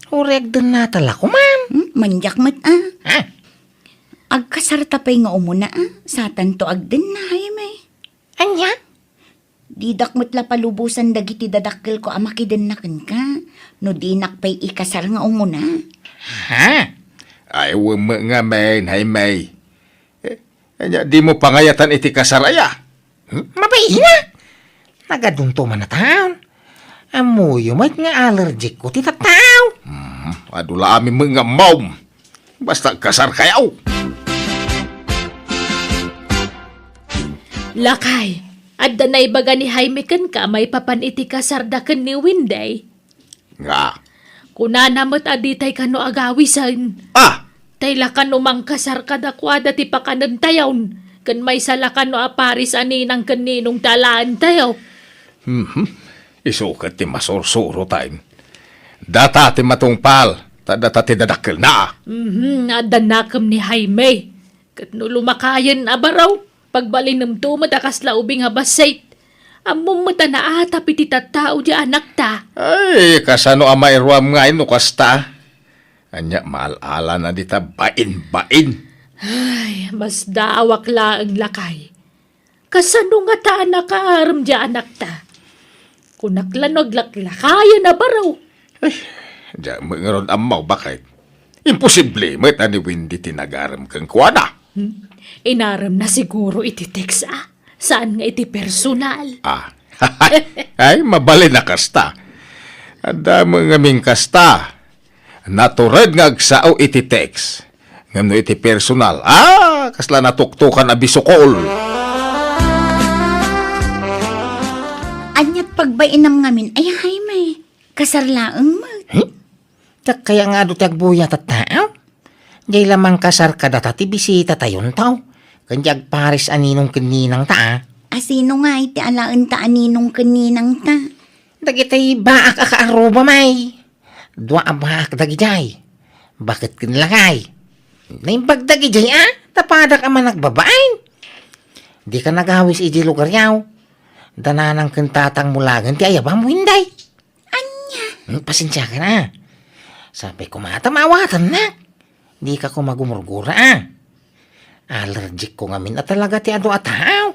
Speaker 6: Ureg dun na tala ko, ma'am.
Speaker 2: Manyak mat
Speaker 6: Ha?
Speaker 2: Agkasarta pa'y nga umuna sa tanto agden na Jaime.
Speaker 6: Anya?
Speaker 2: Didak mo't la palubusan dagiti dadakkel ko amakiden naken ka. No dinak pa'y ikasar nga umuna.
Speaker 6: Ha?
Speaker 5: Ay, wama nga men, hay may. Di mo pangayatan iti kasaraya.
Speaker 6: Mabay na. Nagadunto man na taon. Amuyo mat nga allergic ko ti tataw.
Speaker 5: Adula amin mga maum.
Speaker 4: Basta kasar kayaw.
Speaker 3: Lakay, at danay baga ni Jaime kan ka may papaniti kasardakan ni Winday.
Speaker 4: Nga.
Speaker 3: Kunanamot aditay kano agawisan.
Speaker 4: Ah!
Speaker 3: Tayla kano mang kasar kadakwada ti pakanan tayawn. Kan may sala kano aparis aninang kaninong talaan tayaw.
Speaker 4: Isukat ti masursuro tayo. Data ti matungpal. Data ti dadakil na.
Speaker 3: Adanakam ni Jaime. Kat no lumakayan abaraw. Pagbalin ng tumat akas laubing habasait. Among mata na ata piti tattao di anak ta.
Speaker 4: Ay, kasano amay ruam nga ino kasta. Anya, maalala na dita bain-bain.
Speaker 3: Ay, mas daawak la ang lakay. Kasano nga ta anak kaaram di anak ta. Kunaklanog laklakayan na baraw.
Speaker 4: Diya, ngayon amaw, bakit? Imposible, may ni Windy tinagaram kang kuwana.
Speaker 3: Inaram na siguro iti text Saan nga iti personal?
Speaker 4: Ah, ay, mabali na kasta. Ada mga ming kasta. Natured nga agsao iti text. Ngam no iti personal. Ah, kasla natuktukan abisukol.
Speaker 2: Anyat pagbainam ngamin, ay Jaime, kasarlaang mo.
Speaker 6: Tak kaya nga do tagbuya tattao. Jay lamang kasar ka data ti bisita tayon tao. Kanjag paris aninong kaninang ta.
Speaker 2: Asino nga iti alaan ta aninong kaninang ta.
Speaker 6: Dagitay baak akaaruba may. Dua baak dagijay. Bakit kinlangay? Naimbag dagijay tapadak aman nagbabain. Di ka nagawis iji lugar yaw. Dananang kentatang mulagan ti ayabang mo hinday. Anya? Pasensya ka na. Sabi ko matamawatan na. Di ka ko magumurgura Allergic ko nga min at talaga ti ado ataw.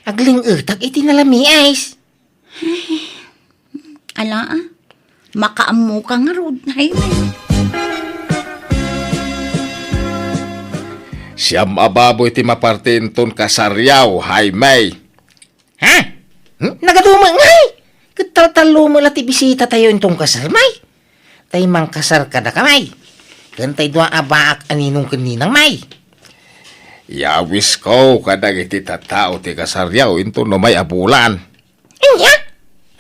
Speaker 6: Agling utag iti nalami ice.
Speaker 2: Ala makaamu ka nga rod, Jaime.
Speaker 4: Siyam ababoy ti mapartinton kasaryaw, Jaime.
Speaker 6: Ha? Nagadumang ngay. Kataltalo mo ti bisita tayo intong kasar may. Tay mang kasar ka na kamay. Gantay doa abaak aninong kaninang may.
Speaker 4: Yawis ko kadag iti tattao ti kasaryaw into no may abulan.
Speaker 6: Inya?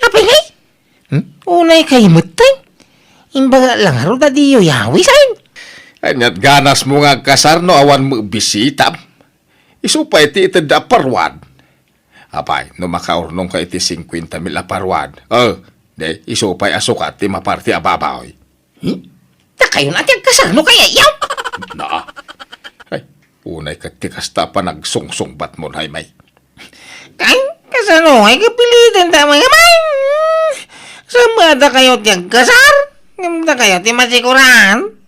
Speaker 6: Apay ngay? Unay kay mutay. Imbaga lang haro da diyo yawisan.
Speaker 4: Anyat ganas mo nga kasar no awan mo bisita. Isupay ti iti aparwad. Apay, no makaurnong ka iti 50,000 aparwad. De, isupay asukat ti maparti ababaw.
Speaker 6: Takayo natin kasar no kaya yaw.
Speaker 4: Na. Ay, unay ka ti kasta pa nagsungsungbat mo, Jaime.
Speaker 6: Kay, kasano ay kapilitin ta mga may. Samada kayo tiyag kasar. Ngamda kayo ti masikuran.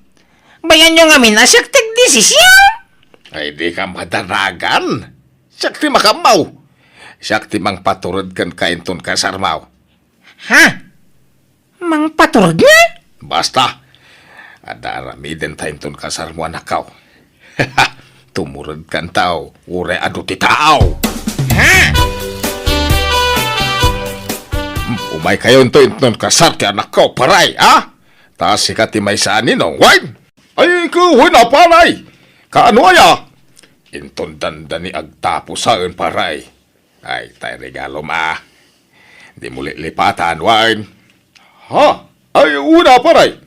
Speaker 6: Bayan nyo nga minasyak tag desisyon.
Speaker 4: Ay, di ka madaragan. Siyak ti makamaw. Siyak ti mang paturod kan kainton kasarmaw.
Speaker 6: Ha? Mang paturod nga?
Speaker 4: Basta. Adarami din tayo ton kasarmo anakaw. Tumurod kan tao. Ure adu ti tao.
Speaker 6: Ha?
Speaker 4: Umay kayo inton kasar ti anakaw, paray, ha? Taas ka ti may saanin, no? Wine! Ay, kuhin na, paray! Kaano aya? Inton dandani agtapo saan, paray. Ay, tayo regalo ma. Di muli lipatan, wine. Ha? Ay, una, paray.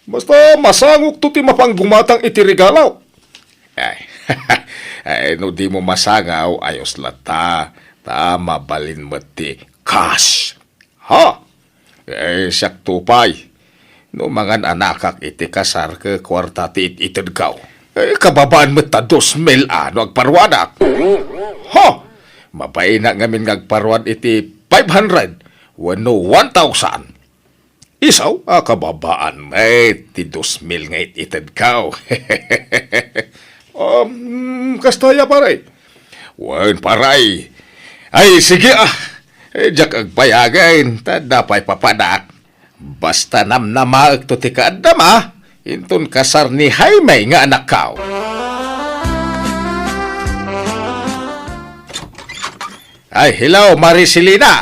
Speaker 4: Basta masangok to ti mapanggumatang iti regalaw. Ay, ay, no di mo masangaw, ayos lata. Mabalin mo ti cash. Ha? Eh, siyak tupay. No mga anakak iti kasar ke kwarta ti itidgaw. Eh, kababaan mo ta 2,000 ano agparwadak. Ha? Mabay na ngamin ngagparwad iti 500. Wano 1,000. Isaw, kababaan may ti 2,000 nga itidgaw. Kastaya paray. Wan paray. Ay, sige Diyak agpayagain, tadapay papadak. Basta namnamaag to ti kaadama, inton kasar ni Jaime nga anak kao. Ay, hello, Maricelina.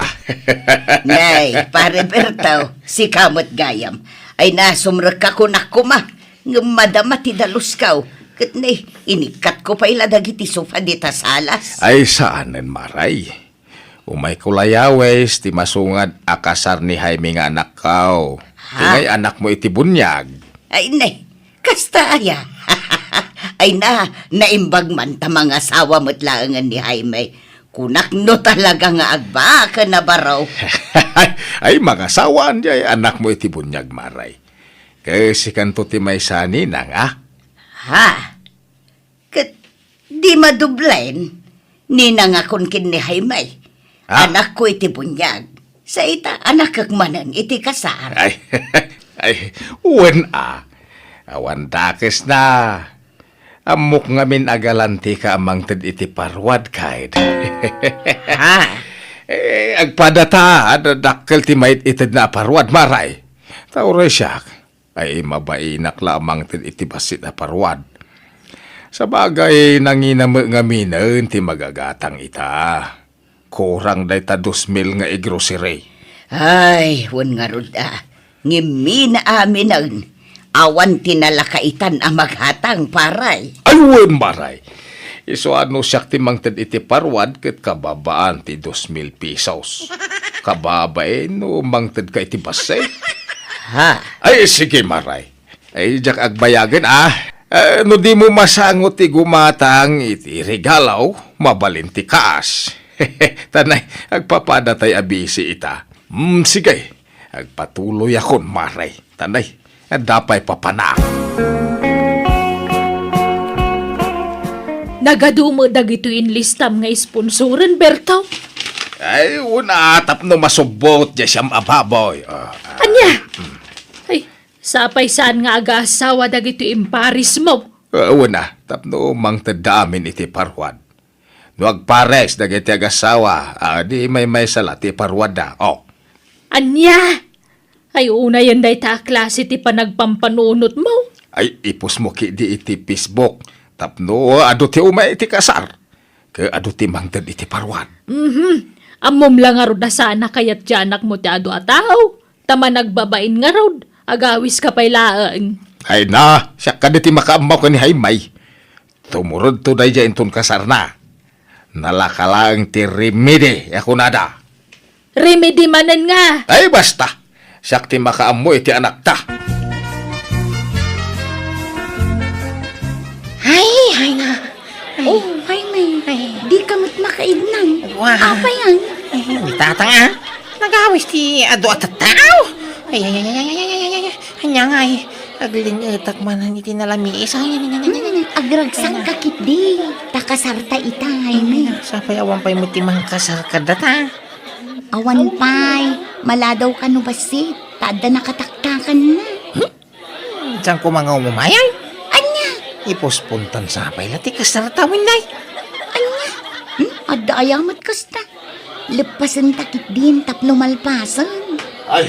Speaker 2: Nay, pare Bertaw, si Kamot Gayam. Ay nasumrek ka kunak kuma. Madama ti dalus kaw. Kat na inikat ko pa ila dagiti sofa di ta salas.
Speaker 5: Ay saanen maray. Umay kulayawes ti masungad akasar ni Jaime nga anak kao. Tingay anak mo iti bunyag.
Speaker 2: Ay nay, kasta aya. Ay naimbag man ta mga asawa mo't laangan ni Jaime. Kunak no talaga nga agba ka na baraw.
Speaker 5: Ay mga sawaan di ay anak mo iti bunyag maray. Kasi kanto ti may sani nang
Speaker 2: Ha? Kat di madublen. Ninangakon kin ni Jaime.
Speaker 5: Ha?
Speaker 2: Anak ko iti bunyag. Sa ita, anak kagmanan iti kasar.
Speaker 5: Ay, uwan awan dakes na. Amok ngamin agalanti ka amang ted iti parwad kaid.
Speaker 2: Ha?
Speaker 5: Agpadata, dakkel ti mait ited na parwad maray. Tauray siyak, ay mabainak lamang ted iti basit na parwad. Sa bagay nanginame ngamin ti magagatang ita. Kurang day ta 2,000 nga grocery.
Speaker 2: Ay, wan nga rod Ngimi na amin ang awan tinalakaitan ang maghatang paray.
Speaker 5: Ayun maray. Iso ano siyak ti mangted iti parwad ket kababaan ti 2,000 pesos. Kababae no mangted ka iti basay.
Speaker 2: Ha?
Speaker 5: Ay sige maray. Ay jak agbayagan no di mo masangot ti gumatang iti regalaw, mabalin ti kaas. Tanay, agpapadatay abisi ita. Sige, agpatuloy akon maray. Tanay, dapay papanak.
Speaker 3: Nagadumo dagito listam nga sponsoran, Bertaw.
Speaker 5: Ay, una tapno masubot di siyam ababoy.
Speaker 3: Anya? Ay, sapay saan nga aga-asawa dagito Paris mo.
Speaker 5: Una, tapno mang tadamin iti parwad. No agpares dagiti agasawa, di may sala ti parwada.
Speaker 3: Anya? Ay, una yan day ta klase ti panagpampanunot mo.
Speaker 5: Ay, ipos mo ki di iti Facebook. Tapno, ado ti umay iti kasar. Ke ado ti mangted iti parwad.
Speaker 3: Amom lang nga rod na sana kayat tiyanak mo ti ado ataw. Tama nagbabain nga rod. Agawis ka pa'y laang.
Speaker 5: Ay na, siya ka ti makaamaw ka ni Haymay. Tumurod to day dyan ton kasar na. Nalakalang ti remedy, ako nada.
Speaker 3: Remedy manan nga.
Speaker 5: Ay basta, siya ti makaamoy ti anak ta.
Speaker 2: Ay nga. Oh, Jaime. Di ka mo't makaidnang.
Speaker 6: Wow.
Speaker 2: Apa yan?
Speaker 6: Tatang nagawis ti ado at tao. Ay. Hanya nga aglingitak man iti nalamiis.
Speaker 2: Agragsan kakit di. Takasarta ita, Jaime.
Speaker 6: Sapay awan pa'y mo ti mangkasar kadata.
Speaker 2: Awan pay. Maladaw ka no basit. Tada nakataktakan na.
Speaker 6: Diyan ko mga umumayay.
Speaker 2: Anya?
Speaker 6: Ipospuntan sapay lati kasar tawin day.
Speaker 2: Anya? Adda ayamat kasta. Lepasan takit din tapno malpasan.
Speaker 5: Ay,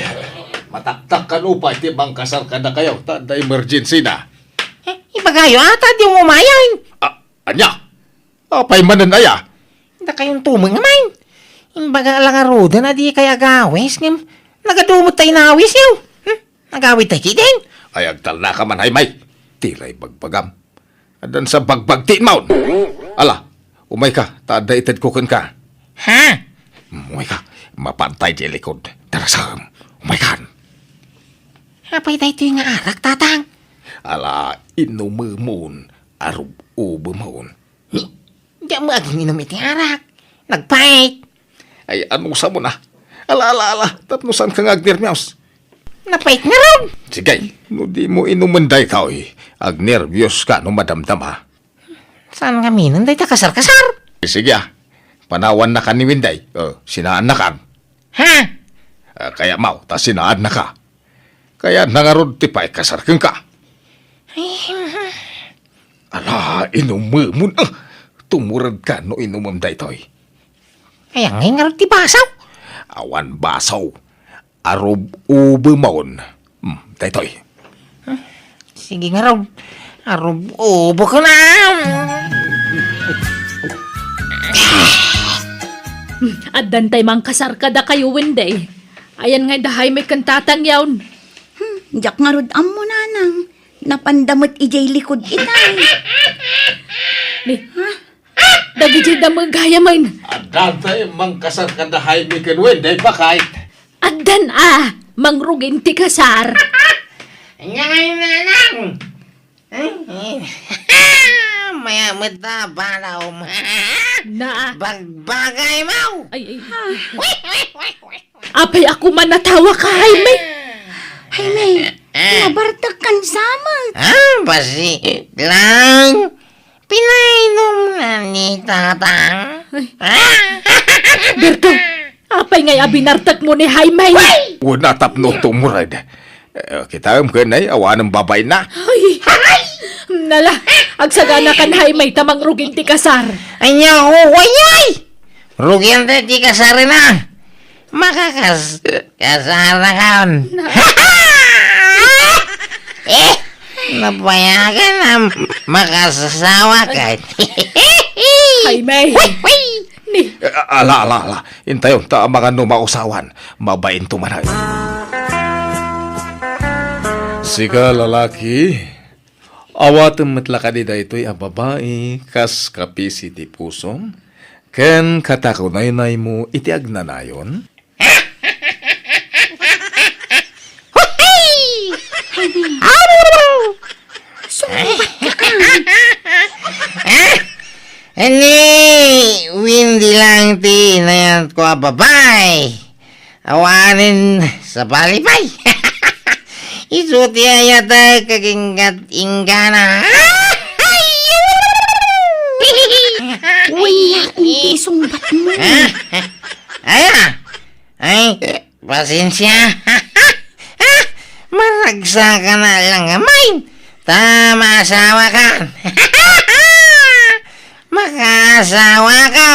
Speaker 5: mataktak ka lupa, iti bang kasar ka na kayo, tada emergency na.
Speaker 6: Ibagayo ata di umumayay.
Speaker 5: Anya, apay manan aya.
Speaker 6: Da kayong tumang naman. Imbaga lang aruda na di kaya gawis. Nagadumot tayo na awis yaw. Nagawit tayo din.
Speaker 5: Ay, agtal na ka man, Haymay. Tilay bagbagam. Adan sa bagbagtiin maun. Ala, umay ka, tada ited kukin ka.
Speaker 6: Ha?
Speaker 5: Umay ka, mapantay di likod. Tarasam, umay kan.
Speaker 6: Apay tayo yung arak, tatang.
Speaker 5: Ala, inumumon, arub ubumon.
Speaker 6: Diyan mo aging inom iti arak. Nagpait.
Speaker 5: Ay, anong sa mo na? Ala, tapnusan ka nga agnermyaws.
Speaker 6: Napait nga ron.
Speaker 5: Sige, no di mo inumunday ka, ag nervyos ka no madamdama.
Speaker 6: Saan nga minan day ta kasar-kasar?
Speaker 5: Sige panawan na ka ni Winday, sinaan na ka.
Speaker 6: Ha?
Speaker 5: Kaya mau, ta sinaan na ka. Kaya nangarod ti pa'y kasarking ka. Ala, inumumon, tumurad ka no inumum day toy.
Speaker 6: Kaya ngay nga ron ti basaw.
Speaker 5: Awan basaw, arob ubumon. Daytoy.
Speaker 6: Sige nga ron. Arob ubo ko na.
Speaker 3: At dantay mang kasar ka da kayo, Wenday. Ayan nga dahay may kantatang yawn.
Speaker 2: Jak nga rod mo nanang. Napandamot ijay likod itay.
Speaker 3: Ni, dagiti da magaya man.
Speaker 5: Adan tayo mangkasar ka na Jaime Kenwen, day pa kahit.
Speaker 3: Addan mangrugin ti kasar.
Speaker 6: Ngayon na lang. Maya mata para
Speaker 3: Na,
Speaker 6: bagbagay mo.
Speaker 3: ay. Apay ako man natawa ka, Jaime.
Speaker 2: Jaime, nabartag kan samot.
Speaker 6: Basi lang. Pinainom na ni tatang.
Speaker 3: Berto, apay ngay abinartak mo ni Jaime.
Speaker 5: Una tapno tumurad. Kita ka na awan ng babay na.
Speaker 3: Ay, nala, agsagana kan Jaime tamang rugin ti kasar.
Speaker 6: Anya huwayay! Rugyan tayo di kasari na. Kasara kan. Napayagan na makasasawa ka.
Speaker 3: Jaime, ni,
Speaker 5: Ala. Intayon ta mga numausawan. Mabain tumanay. Sika lalaki, awatan matlakadi da ito'y ang babae, kas kapisi ti pusom, ken katakunay-nay mo iti agnanayon.
Speaker 6: Windy lang ti na yan ko babay. Awanin sa balipay. Isuti ayata kaginggat ingana.
Speaker 2: Uy, hindi sumbat mo.
Speaker 6: Ay, pasensya. Maragsa ka na lang gamay. Tama asawa ka. Makasawa ka.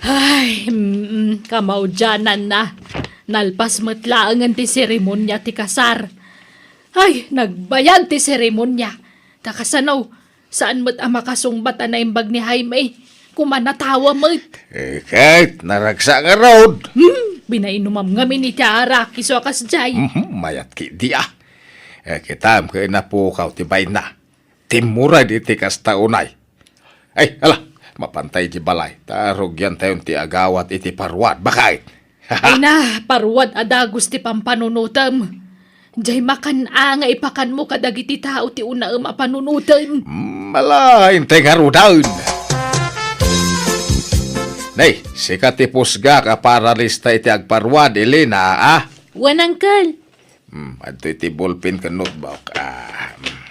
Speaker 3: ay, kamaudyanan na. Nalpas matlaangan ti seremonya ti kasar. Ay, nagbayan ti seremonya. Takasanaw, saan mo't ang makasumbatan na imbag ni Jaime? Kumanatawa mo't.
Speaker 5: Kahit naragsa nga road.
Speaker 3: Binainumam ngamin ni Tiara, kiso akas jay.
Speaker 5: Mayat ki di ah. Kitam ka na po kaw tibay na. Timura di ti kas taunay. Ay, ala, mapantay ti balay. Tarog yan tayon ti agawat iti parwat. Bakit?
Speaker 3: Ay na, paruwad adagos ti pampanunutam. Jay makan nga ipakan mo kadagiti tao ti una mapanunutam.
Speaker 5: Mala, intay nga rudaun. Nay, sikat ti pusga ka para lista iti agparwad, Elena, ah?
Speaker 3: Wan, uncle.
Speaker 5: Adto iti ballpen ka notebook,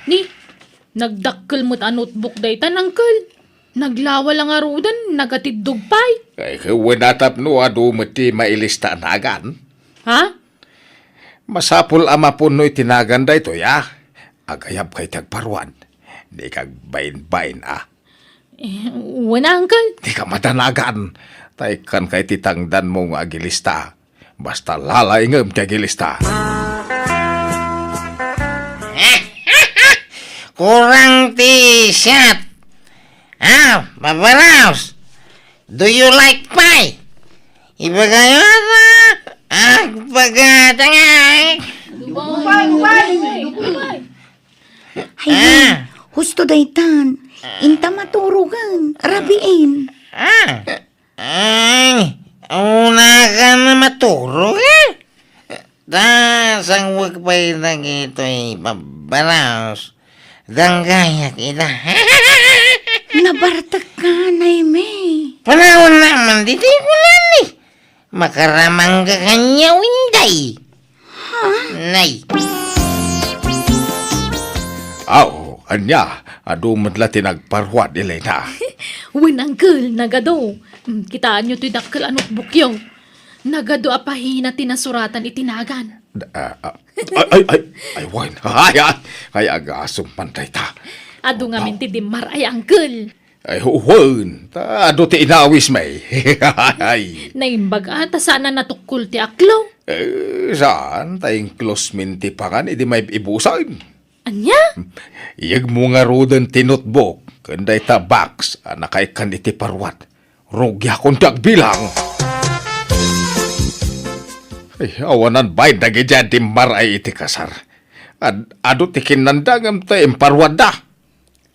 Speaker 3: Ni, nagdakkel mo't a notebook daytan, uncle. Naglawa lang arudan, nagatidog pay.
Speaker 5: Kay kawanatap no, ado mati mailista na agan.
Speaker 3: Ha?
Speaker 5: Masapul ama po no itinagan da ito, ya. Agayab kay tagparwan. Di kag bain-bain, ah.
Speaker 3: Wan, uncle.
Speaker 5: Di ka matanagan. Taykan kay titangdan mo nga agilista. Basta lalaingam kay agilista.
Speaker 6: Kurang t-shirt. Babaraos. Do you like pie? Ibagayo na. Pagatangay.
Speaker 2: Jaime, husto daytan. Inta maturugan. Rabiin.
Speaker 6: Ay, una ka na matulog eh. Sang wag pa lang ito'y babaraos. Danggaya kita.
Speaker 2: Nabartag ka, Jaime.
Speaker 6: Panahon naman, dito ko lang eh. Makaramang ka kanya winday. Nay.
Speaker 5: Kanya, ado madla tinagparwad, Elena.
Speaker 3: Wan, uncle, nagado. Kitaan nyo ti dakkel a notebook yaw. Nagado apahina tinasuratan itinagan.
Speaker 5: Ay, wine. Ay, agasong pantay ta.
Speaker 3: Ado nga minti di maray, uncle.
Speaker 5: Ay, huwan. Ado ti inawis may. Ay.
Speaker 3: Naimbag ata sana natukul ti aklaw.
Speaker 5: Saan? Tayong close minti pa kan, hindi may ibusan.
Speaker 3: Anya?
Speaker 5: Iyag mo nga rodan ti notebook, kanday ta box, anakay kan iti parwat. Rugya kong bilang. Ay, awanan bay dagidya di maray iti kasar. Ado ti kinandagam ta imparwada.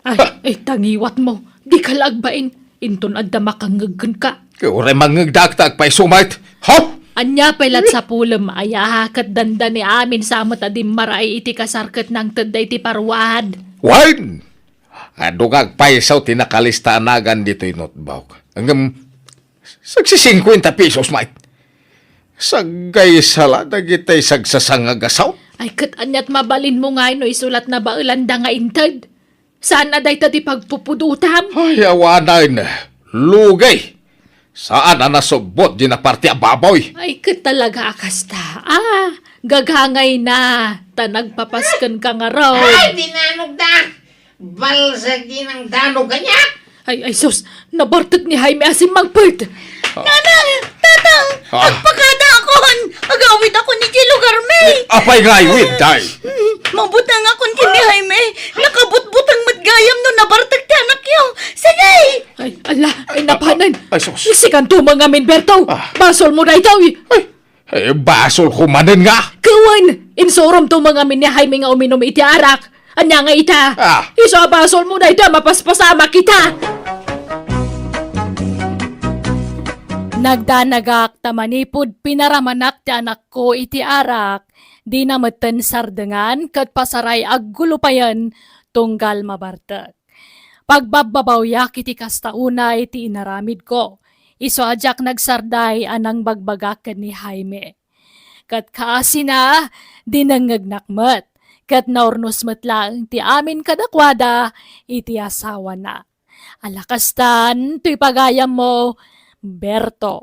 Speaker 3: Ay, tangiwat mo. Di ka lagbain. Inton adda makangagkan ka.
Speaker 5: Uray mangagdagtag pa'y sumait. Ho!
Speaker 3: Anya pelat sa pulam ay ahakat danda ni amin sa mata di maray iti kasarkat ng taday ti parwad.
Speaker 5: Wine! Dugag paisaw tinakalistaanagan dito inotbaw. Hanggang sagsi 50 pesos, mate. Sagay sala dagitay sagsasangagasaw.
Speaker 3: Ay kat anyat mabalin mo nga no isulat na ba ulanda nga intad. Saan na day tati pagpupudutam?
Speaker 5: Ay, awanan. Lugay. Saan na nasubot di na parte ababoy?
Speaker 3: Ay kat talaga akasta. Gagangay na. Tanagpapaskan ka nga raw.
Speaker 6: Ay, dinanog da! Balsag din ang danog kanya!
Speaker 3: Ay sus, nabartot ni Jaime asin magpert.
Speaker 2: Tatang,
Speaker 5: Ah.
Speaker 2: agpakada akon. Agawid ako ni Kilo Carmel.
Speaker 5: Apay nga iwid, day.
Speaker 2: Mabutang akon kini Jaime. Nakabutbutang matgayam no nabartag ti anak yo. Sagay!
Speaker 3: Ay, ala, ay napanan.
Speaker 5: Ay, sus.
Speaker 3: Isikan tumang amin, Berto. Basol mo na itaw.
Speaker 5: Ay, basol kumanin nga.
Speaker 3: Kawan, insurom tumang amin ni Jaime nga uminom iti arak. Anya nga ita. Iso basol mo na ita, mapaspasama kita. Nagdanagak tamanipod pinaramanak ti anak ko iti arak. Di na matan sardengan kat pasaray aggulupayan tunggal mabartag. Pagbababawyak iti kastauna iti inaramid ko. Iso ajak nagsarday anang bagbagak ni Jaime. Kat kaasina, dinangagnakmat. Kat naurnos matlang ti amin kadakwada, iti asawa na. Alakastan, to'y pagayam mo, Berto.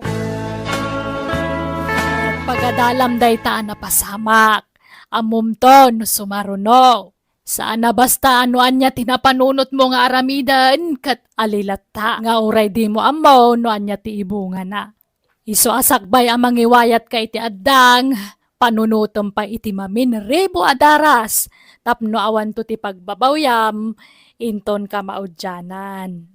Speaker 3: Pagadalam day ta na pasamak, amumton sumaruno. Saan na basta anuan niya tinapanunot mo nga aramidan, kat alilata nga uray di mo amaw no anya ti ibunga na. Iso asakbay ang mangiwayat ka iti addang, panunutom pa iti mamin rebo adaras, tapno awan to ti pagbabawyam, inton ka maudyanan.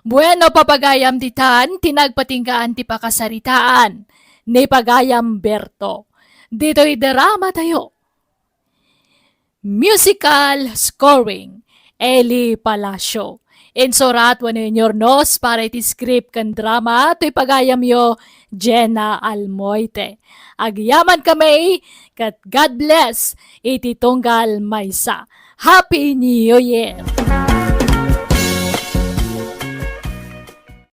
Speaker 3: Bueno, papagayam ditan, tinagpatinggaan ti pakasaritaan, ni pagayam Berto. Dito'y drama tayo. Musical scoring, Eli Palacio. Insurat waninyor nos para iti script kan drama, to'y pagayam yo, Jenna Almoite. Agyaman kami, kat God bless, iti tunggal maysa. Happy New Year!